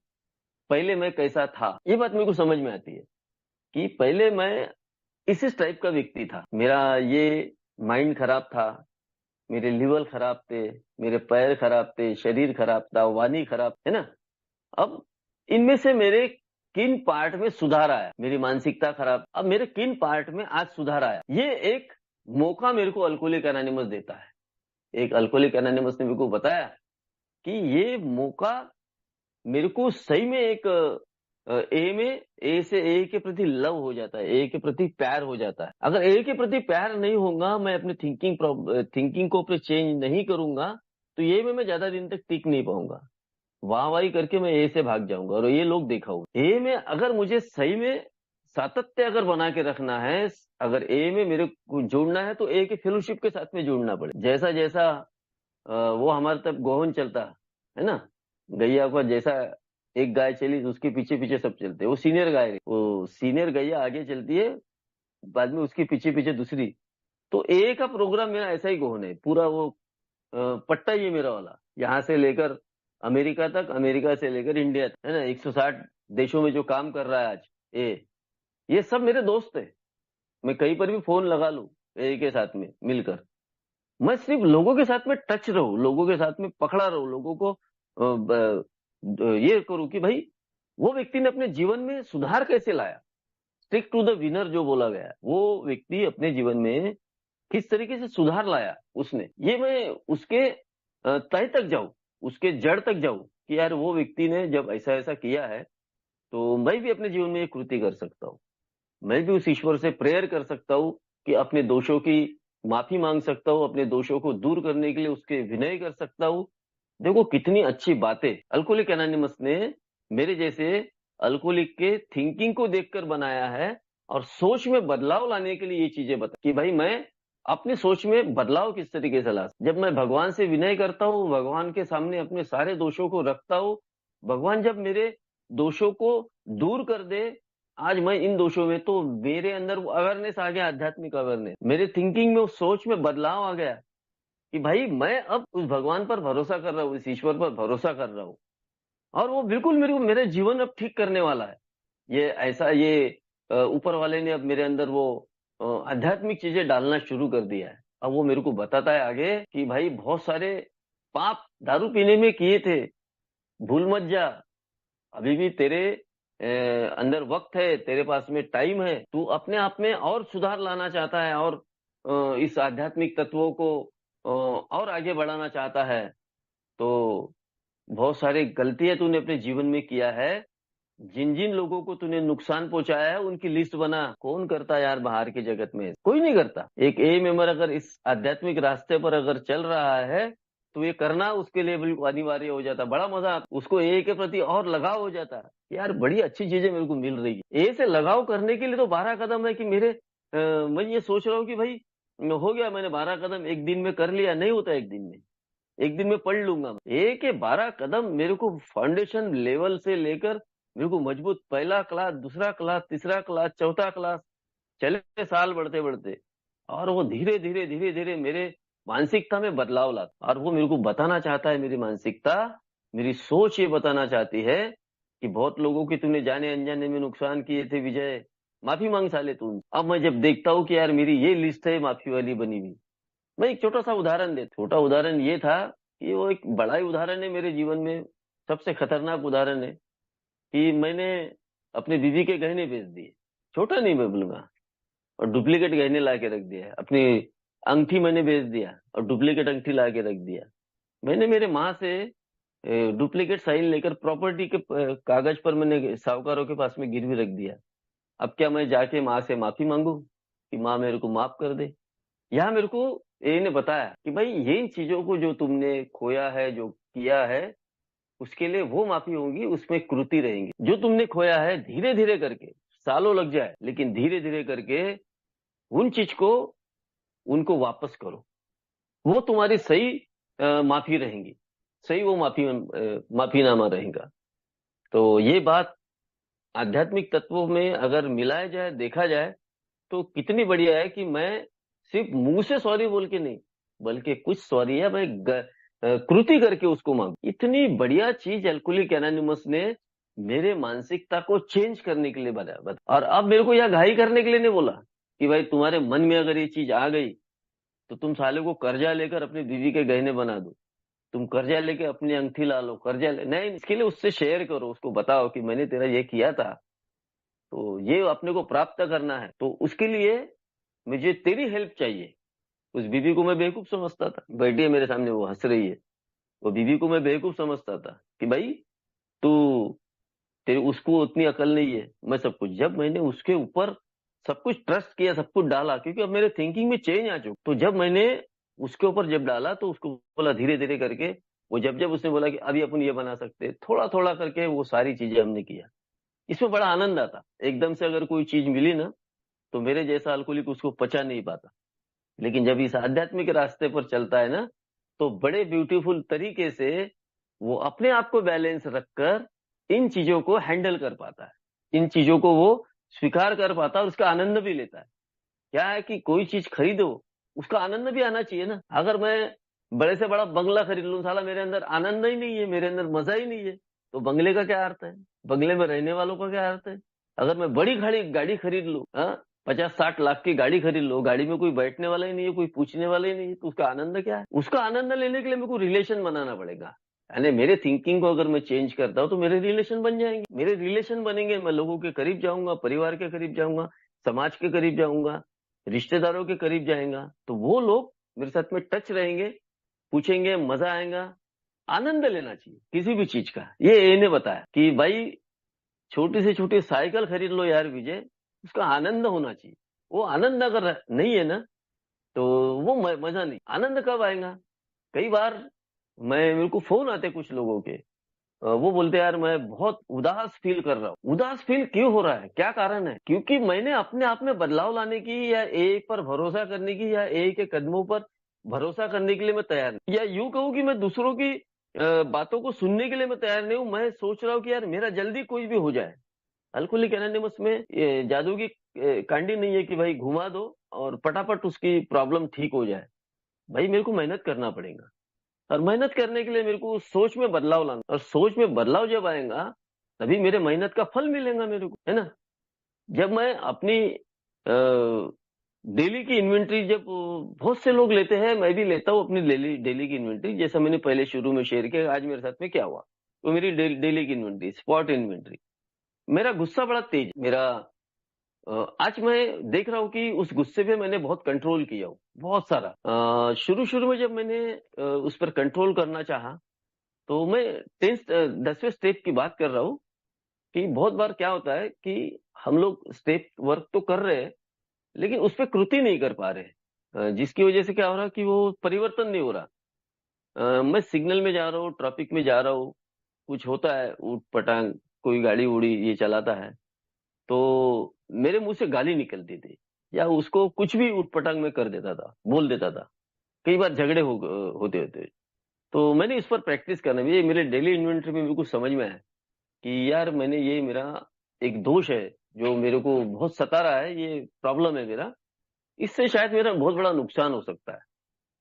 Speaker 2: पहले मैं कैसा था, ये बात मेरे को समझ में आती है कि पहले मैं इस टाइप का व्यक्ति था। मेरा ये माइंड खराब था, मेरे लिवर खराब थे, मेरे पैर खराब थे, शरीर खराब था, वाणी खराब, है ना। अब इनमें से मेरे किन पार्ट में सुधार आया, मेरी मानसिकता खराब, अब मेरे किन पार्ट में आज सुधार आया, ये एक मौका मेरे को अल्कोहलिक एनोनिमस देता है। एक अल्कोहलिक एनोनिमस ने मेरे को बताया कि ये मौका मेरे को सही में एक ए से ए के प्रति लव हो जाता है, ए के प्रति प्यार हो जाता है। अगर ए के प्रति प्यार नहीं होगा, मैं अपने थिंकिंग को अपने चेंज नहीं करूंगा, तो ये में मैं ज्यादा दिन तक टिक नहीं पाऊंगा, वाहवाही करके मैं ए से भाग जाऊंगा। और ये लोग देखा होगा, ए में अगर मुझे सही में सातत्य अगर बना के रखना है, अगर ए में मेरे को जुड़ना है, तो ए के फेलोशिप के साथ में जुड़ना पड़े। जैसा जैसा वो हमारे तब गोहन चलता है ना, गैया का जैसा एक गाय चली तो उसके पीछे पीछे सब चलते, वो सीनियर गाय, वो सीनियर गैया आगे चलती है, बाद में उसके पीछे पीछे दूसरी। तो ए का प्रोग्राम मेरा ऐसा ही गोहन है, पूरा वो पट्टा ही है मेरा वाला, यहाँ से लेकर अमेरिका तक, अमेरिका से लेकर इंडिया तक, है ना, 160 देशों में जो काम कर रहा है आज ये सब मेरे दोस्त है। मैं कहीं पर भी फोन लगा लूं ए के साथ में मिलकर, मैं सिर्फ लोगों के साथ में टच रहूं, लोगों के साथ में पकड़ा रहूं, लोगों को ये करूं कि भाई वो व्यक्ति ने अपने जीवन में सुधार कैसे लाया, स्टिक टू द विनर जो बोला गया है, वो व्यक्ति अपने जीवन में किस तरीके से सुधार लाया उसने, ये मैं उसके तह तक जाऊं, उसके जड़ तक जाऊं कि यार वो व्यक्ति ने जब ऐसा ऐसा किया है, तो मैं भी अपने जीवन में ये कृति कर सकता हूँ। मैं भी उस ईश्वर से प्रेयर कर सकता हूँ कि अपने दोषों की माफी मांग सकता हूँ, अपने दोषों को दूर करने के लिए उसके विनय कर सकता हूँ। देखो कितनी अच्छी बातें अल्कोहलिक एनोनिमस ने मेरे जैसे अल्कोहलिक के थिंकिंग को देखकर बनाया है, और सोच में बदलाव लाने के लिए ये चीजें बता कि भाई मैं अपनी सोच में बदलाव किस तरीके से ला। जब मैं भगवान से विनय करता हूँ, भगवान के सामने अपने सारे दोषों को रखता हूँ, भगवान जब मेरे दोषों को दूर कर दे, आज मैं इन दोषों में, तो मेरे अंदर वो अवेयरनेस आ गया, आध्यात्मिक अवेयरनेस, मेरे थिंकिंग में, उस सोच में बदलाव आ गया कि भाई मैं अब उस भगवान पर भरोसा कर रहा हूँ, इस ईश्वर पर भरोसा कर रहा हूँ, और वो बिल्कुल मेरे को मेरे जीवन अब ठीक करने वाला है। ये ऐसा, ये ऊपर वाले ने अब मेरे अंदर वो आध्यात्मिक चीजें डालना शुरू कर दिया है। अब वो मेरे को बताता है आगे कि भाई बहुत सारे पाप दारू पीने में किए थे, भूल मत जा, अभी भी तेरे अंदर वक्त है, तेरे पास में टाइम है, तू अपने आप में और सुधार लाना चाहता है, और इस आध्यात्मिक तत्वों को और आगे बढ़ाना चाहता है, तो बहुत सारी गलतियां तूने अपने जीवन में किया है, जिन जिन लोगों को तूने नुकसान पहुंचाया है उनकी लिस्ट बना। कौन करता है यार बाहर के जगत में, कोई नहीं करता। एक ए मेंबर अगर इस आध्यात्मिक रास्ते पर अगर चल रहा है, तो ये करना उसके लिए बिल्कुल अनिवार्य हो जाता, बड़ा मजा आता, उसको ए के प्रति और लगाव हो जाता, यार बड़ी अच्छी चीजें मेरे को मिल रही है। ए से लगाव करने के लिए तो 12 कदम है कि मैं ये सोच रहा हूँ कि भाई हो गया, मैंने 12 कदम एक दिन में कर लिया, नहीं होता एक दिन में, एक दिन में पढ़ लूंगा। ए के 12 कदम मेरे को फाउंडेशन लेवल से लेकर मेरे को मजबूत, पहला क्लास, दूसरा क्लास, तीसरा क्लास, चौथा क्लास, चले साल बढ़ते बढ़ते, और वो धीरे धीरे धीरे धीरे मेरे मानसिकता में बदलाव लाता। और वो मेरे को बताना चाहता है, मेरी मानसिकता, मेरी सोच ये बताना चाहती है कि बहुत लोगों की तूने जाने अनजाने में नुकसान किए थे विजय, माफी मांग साले तू। अब मैं जब देखता हूँ कि यार मेरी ये लिस्ट है माफी वाली बनी हुई, मैं एक छोटा सा उदाहरण दे, छोटा उदाहरण ये था कि वो एक बड़ा ही उदाहरण है मेरे जीवन में, सबसे खतरनाक उदाहरण है कि मैंने अपने बीवी के गहने बेच दिए, छोटा नहीं मैं बोलूंगा, और डुप्लीकेट गहने ला के रख दिया। अपनी अंगठी मैंने बेच दिया और डुप्लीकेट अंगठी ला के रख दिया। मैंने मेरे माँ से डुप्लीकेट साइन लेकर प्रॉपर्टी के कागज पर मैंने साहूकारों के पास में गिरवी रख दिया। अब क्या मैं जाके माँ से माफी मांगू कि माँ मेरे को माफ कर दे? यहाँ मेरे को ए ने बताया कि भाई ये इन चीजों को जो तुमने खोया है, जो किया है, उसके लिए वो माफी होगी, उसमें कृति रहेंगी। जो तुमने खोया है, धीरे धीरे करके, सालों लग जाए लेकिन धीरे धीरे करके उन चीज को, उनको वापस करो, वो तुम्हारी सही माफी रहेंगी, सही वो माफीनामा रहेगा। तो ये बात आध्यात्मिक तत्वों में अगर मिलाया जाए, देखा जाए, तो कितनी बढ़िया है कि मैं सिर्फ मुंह से सॉरी बोल के नहीं, बल्कि कुछ सॉरी है मैं कृति करके उसको मांग। इतनी बढ़िया चीज अल्कोहलिक एनोनिमस ने मेरे मानसिकता को चेंज करने के लिए बताया। और अब मेरे को यह घाई करने के लिए नहीं बोला कि भाई तुम्हारे मन में अगर ये चीज आ गई तो तुम साले को कर्जा लेकर अपनी बीवी के गहने बना दो, तुम कर्जा लेके अपनी अंगूठी ला लो, कर्जा ले नहीं, इसके लिए उससे शेयर करो, उसको बताओ कि मैंने तेरा ये किया था, तो ये अपने को प्राप्त करना है, तो उसके लिए मुझे तेरी हेल्प चाहिए। उस बीबी को मैं बेवकूफ समझता था, बैठी है मेरे सामने, वो हंस रही है। वो बीबी को मैं बेवकूफ समझता था कि भाई तू, तेरे उसको उतनी अकल नहीं है, मैं सब कुछ। जब मैंने उसके ऊपर सब कुछ ट्रस्ट किया, सब कुछ डाला, क्योंकि अब मेरे थिंकिंग में चेंज आ चुका, तो जब मैंने उसके ऊपर जब डाला तो उसको बोला धीरे धीरे करके, वो जब जब उसने बोला कि अभी अपन ये बना सकते हैं, थोड़ा थोड़ा करके वो सारी चीजें हमने किया। इसमें बड़ा आनंद आता। एकदम से अगर कोई चीज मिली ना, तो मेरे जैसा अल्कोहलिक उसको पचा नहीं पाता। लेकिन जब इस आध्यात्मिक रास्ते पर चलता है ना, तो बड़े ब्यूटीफुल तरीके से वो अपने आप को बैलेंस रखकर इन चीजों को हैंडल कर पाता है, इन चीजों को वो स्वीकार कर पाता है और उसका आनंद भी लेता है। क्या है कि कोई चीज खरीदो, उसका आनंद भी आना चाहिए ना। अगर मैं बड़े से बड़ा बंगला खरीद लूं, साला मेरे अंदर आनंद ही नहीं है, मेरे अंदर मजा ही नहीं है, तो बंगले का क्या अर्थ है, बंगले में रहने वालों का क्या अर्थ है। अगर मैं बड़ी गाड़ी गाड़ी खरीद लूं, 50-60 लाख की गाड़ी खरीद लो, गाड़ी में कोई बैठने वाला ही नहीं है, कोई पूछने वाला ही नहीं है, तो उसका आनंद क्या है। उसका आनंद लेने के लिए मेरे को रिलेशन बनाना पड़ेगा। यानी मेरे थिंकिंग को अगर मैं चेंज करता हूँ तो मेरे रिलेशन बन जाएंगे, मेरे रिलेशन बनेंगे, मैं लोगों के करीब जाऊंगा, परिवार के करीब जाऊंगा, समाज के करीब जाऊंगा, रिश्तेदारों के करीब जाएगा, तो वो लोग मेरे साथ में टच रहेंगे, पूछेंगे, मजा आएगा। आनंद लेना चाहिए किसी भी चीज का। ये इन्हें बताया कि भाई छोटी से छोटी साइकिल खरीद लो यार विजय, उसका आनंद होना चाहिए। वो आनंद अगर नहीं है ना, तो वो मजा नहीं। आनंद कब आएगा। कई बार मेरे को फोन आते कुछ लोगों के, वो बोलते यार मैं बहुत उदास फील कर रहा हूँ। उदास फील क्यों हो रहा है, क्या कारण है। क्योंकि मैंने अपने आप में बदलाव लाने की, या एक पर भरोसा करने की, या एक के कदमों पर भरोसा करने के लिए मैं तैयार नहीं, या यूं कहूँ कि मैं दूसरों की बातों को सुनने के लिए मैं तैयार नहीं हूँ। मैं सोच रहा हूँ कि यार मेरा जल्दी कोई भी हो जाए। अल्कोहलिक एनोनिमस में ये जादू की कांडी नहीं है कि भाई घुमा दो और फटाफट उसकी प्रॉब्लम ठीक हो जाए। भाई मेरे को मेहनत करना पड़ेगा, और मेहनत करने के लिए मेरे को सोच में बदलाव लाना, और सोच में बदलाव जब आएगा तभी मेरे मेहनत का फल मिलेगा मेरे को, है ना। जब मैं अपनी डेली की इन्वेंट्री, जब बहुत से लोग लेते हैं, मैं भी लेता हूँ अपनी डेली डेली की इन्वेंट्री, जैसा मैंने पहले शुरू में शेयर किया आज मेरे साथ में क्या हुआ, तो मेरी डेली की इन्वेंट्री, स्पॉट इन्वेंट्री। मेरा गुस्सा बड़ा तेज, मेरा आज मैं देख रहा हूँ कि उस गुस्से पे मैंने बहुत कंट्रोल किया हूँ, बहुत सारा। शुरू शुरू में जब मैंने उस पर कंट्रोल करना चाहा, तो मैं 10वें स्टेप की बात कर रहा हूँ कि बहुत बार क्या होता है कि हम लोग स्टेप वर्क तो कर रहे हैं, लेकिन उस पर कृति नहीं कर पा रहे। जिसकी वजह से क्या हो रहा है कि वो परिवर्तन नहीं हो रहा। मैं सिग्नल में जा रहा हूँ, ट्रैफिक में जा रहा हूँ, कुछ होता है ऊट पटांग, कोई गाड़ी उड़ी ये चलाता है, तो मेरे मुंह से गाली निकलती थी, या उसको कुछ भी ऊट पटांग में कर देता था, बोल देता था। कई बार झगड़े होते होते। तो मैंने इस पर प्रैक्टिस करना, ये मेरे डेली इन्वेंटरी में बिल्कुल समझ में आया कि यार मैंने, ये मेरा एक दोष है जो मेरे को बहुत सता रहा है, ये प्रॉब्लम है मेरा, इससे शायद मेरा बहुत बड़ा नुकसान हो सकता है।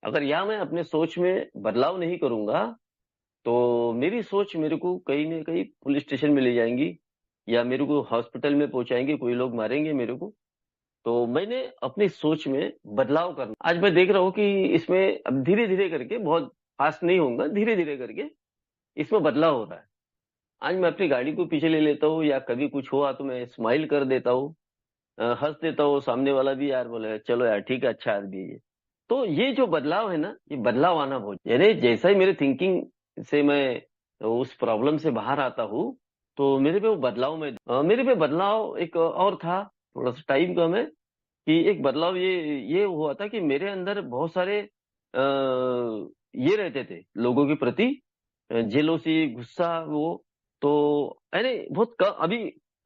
Speaker 2: अगर यहाँ मैं अपने सोच में बदलाव नहीं करूंगा, तो मेरी सोच मेरे को कहीं ना कहीं पुलिस स्टेशन में ले जाएंगी, या मेरे को हॉस्पिटल में पहुंचाएंगे, कोई लोग मारेंगे मेरे को। तो मैंने अपनी सोच में बदलाव करना, आज मैं देख रहा हूँ कि इसमें अब धीरे धीरे करके, बहुत फास्ट नहीं होगा, धीरे धीरे करके इसमें बदलाव हो रहा है। आज मैं अपनी गाड़ी को पीछे ले लेता हूँ, या कभी कुछ हुआ तो मैं स्माइल कर देता हूँ, हंस देता हूँ, सामने वाला भी यार बोले चलो यार ठीक है, अच्छा आदमी है ये। तो ये जो बदलाव है ना, ये बदलाव आना बहुत, यानी जैसा ही मेरे थिंकिंग से मैं उस प्रॉब्लम से बाहर आता हूँ, तो मेरे पे वो बदलाव में मेरे पे बदलाव एक और था। थोड़ा सा टाइम कम है कि एक बदलाव ये हुआ था कि मेरे अंदर बहुत सारे ये रहते थे लोगों के प्रति, जेलोसी, गुस्सा, वो तो यानी बहुत कम, अभी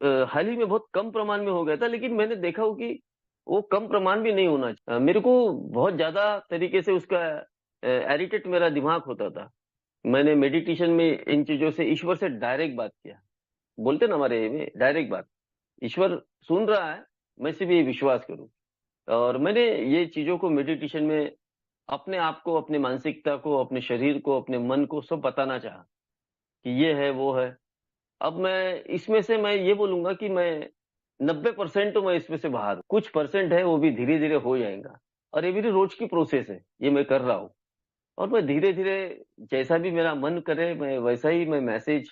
Speaker 2: हाल ही में बहुत कम प्रमाण में हो गया था, लेकिन मैंने देखा हो कि वो कम प्रमाण भी नहीं होना चाहिए। मेरे को बहुत ज्यादा तरीके से उसका एरिटेट मेरा दिमाग होता था। मैंने मेडिटेशन में इन चीजों से, ईश्वर से डायरेक्ट बात किया, बोलते ना हमारे में डायरेक्ट बात, ईश्वर सुन रहा है, मैं सिर्फ ये विश्वास करूं। और मैंने ये चीजों को मेडिटेशन में अपने आप को, अपने मानसिकता को, अपने शरीर को, अपने मन को सब बताना चाहा कि ये है वो है। अब मैं इसमें से मैं ये बोलूंगा कि मैं 90% तो मैं इसमें से बाहर हूं। कुछ परसेंट है वो भी धीरे धीरे हो जाएगा, और ये मेरी रोज की प्रोसेस है, ये मैं कर रहा हूँ। और मैं धीरे-धीरे जैसा भी मेरा मन करे मैं वैसा ही मैं मैसेज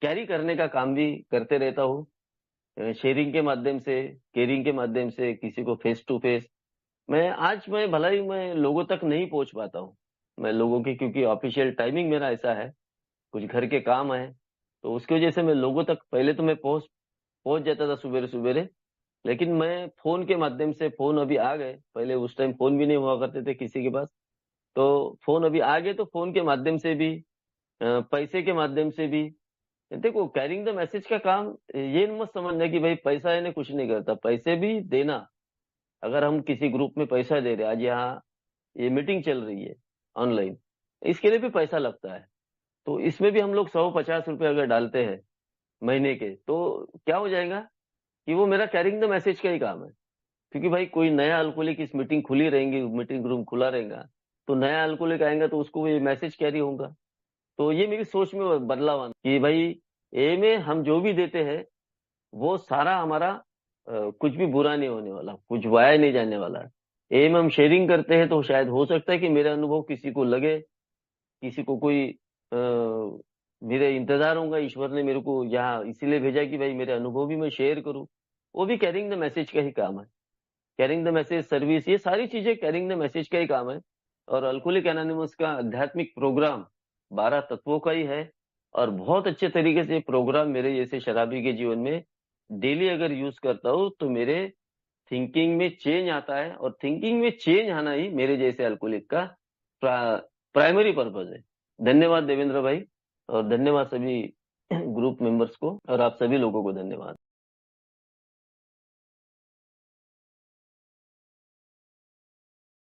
Speaker 2: कैरी करने का काम भी करते रहता हूँ। शेयरिंग के माध्यम से, केयरिंग के माध्यम से, किसी को फेस टू फेस मैं भला ही मैं लोगों तक नहीं पहुँच पाता हूँ। मैं लोगों के क्योंकि ऑफ़िशियल टाइमिंग मेरा ऐसा है, कुछ घर के काम हैं, तो उसकी वजह से मैं लोगों तक पहले तो मैं पहुँच पहुँच जाता था सुबेरे-सुबेरे, लेकिन मैं फ़ोन के माध्यम से फ़ोन अभी आ गए, पहले उस टाइम फ़ोन भी नहीं हुआ करते थे किसी के पास। तो फ़ोन अभी आ गए तो फ़ोन के माध्यम से भी पैसे के माध्यम से भी देखो कैरिंग द मैसेज का काम ये मत समझना कि भाई पैसा इन्हें कुछ नहीं करता, पैसे भी देना। अगर हम किसी ग्रुप में पैसा दे रहे हैं, आज यहाँ ये मीटिंग चल रही है ऑनलाइन, इसके लिए भी पैसा लगता है। तो इसमें भी हम लोग 150 रुपए अगर डालते हैं महीने के, तो क्या हो जाएगा कि वो मेरा कैरिंग द मैसेज का ही काम है। क्योंकि भाई कोई नया अल्कोहलिक इस मीटिंग खुली रहेंगी, मीटिंग रूम खुला रहेगा, तो नया अल्कोहलिक आएगा तो उसको ये मैसेज कैरी होगा। तो ये मेरी सोच में बदलाव आना कि भाई ए में हम जो भी देते हैं वो सारा हमारा कुछ भी बुरा नहीं होने वाला, कुछ वाया नहीं जाने वाला है। ए में हम शेयरिंग करते हैं तो शायद हो सकता है कि मेरा अनुभव किसी को लगे, किसी को कोई मेरे इंतजार होगा, ईश्वर ने मेरे को यहाँ इसीलिए भेजा कि भाई मेरे अनुभव भी मैं शेयर करूँ। वो भी कैरिंग द मैसेज का ही काम है। कैरिंग द मैसेज सर्विस ये सारी चीजें कैरिंग द मैसेज का ही काम है। और अल्कोहलिक एनोनिमस का आध्यात्मिक प्रोग्राम 12 तत्वों का ही है। और बहुत अच्छे तरीके से ये प्रोग्राम मेरे जैसे शराबी के जीवन में डेली अगर यूज करता हूँ तो मेरे थिंकिंग में चेंज आता है। और थिंकिंग में चेंज आना ही मेरे जैसे अल्कोहलिक का प्राइमरी पर्पज है। धन्यवाद देवेंद्र भाई, और धन्यवाद सभी ग्रुप मेंबर्स को, और आप सभी लोगों को धन्यवाद।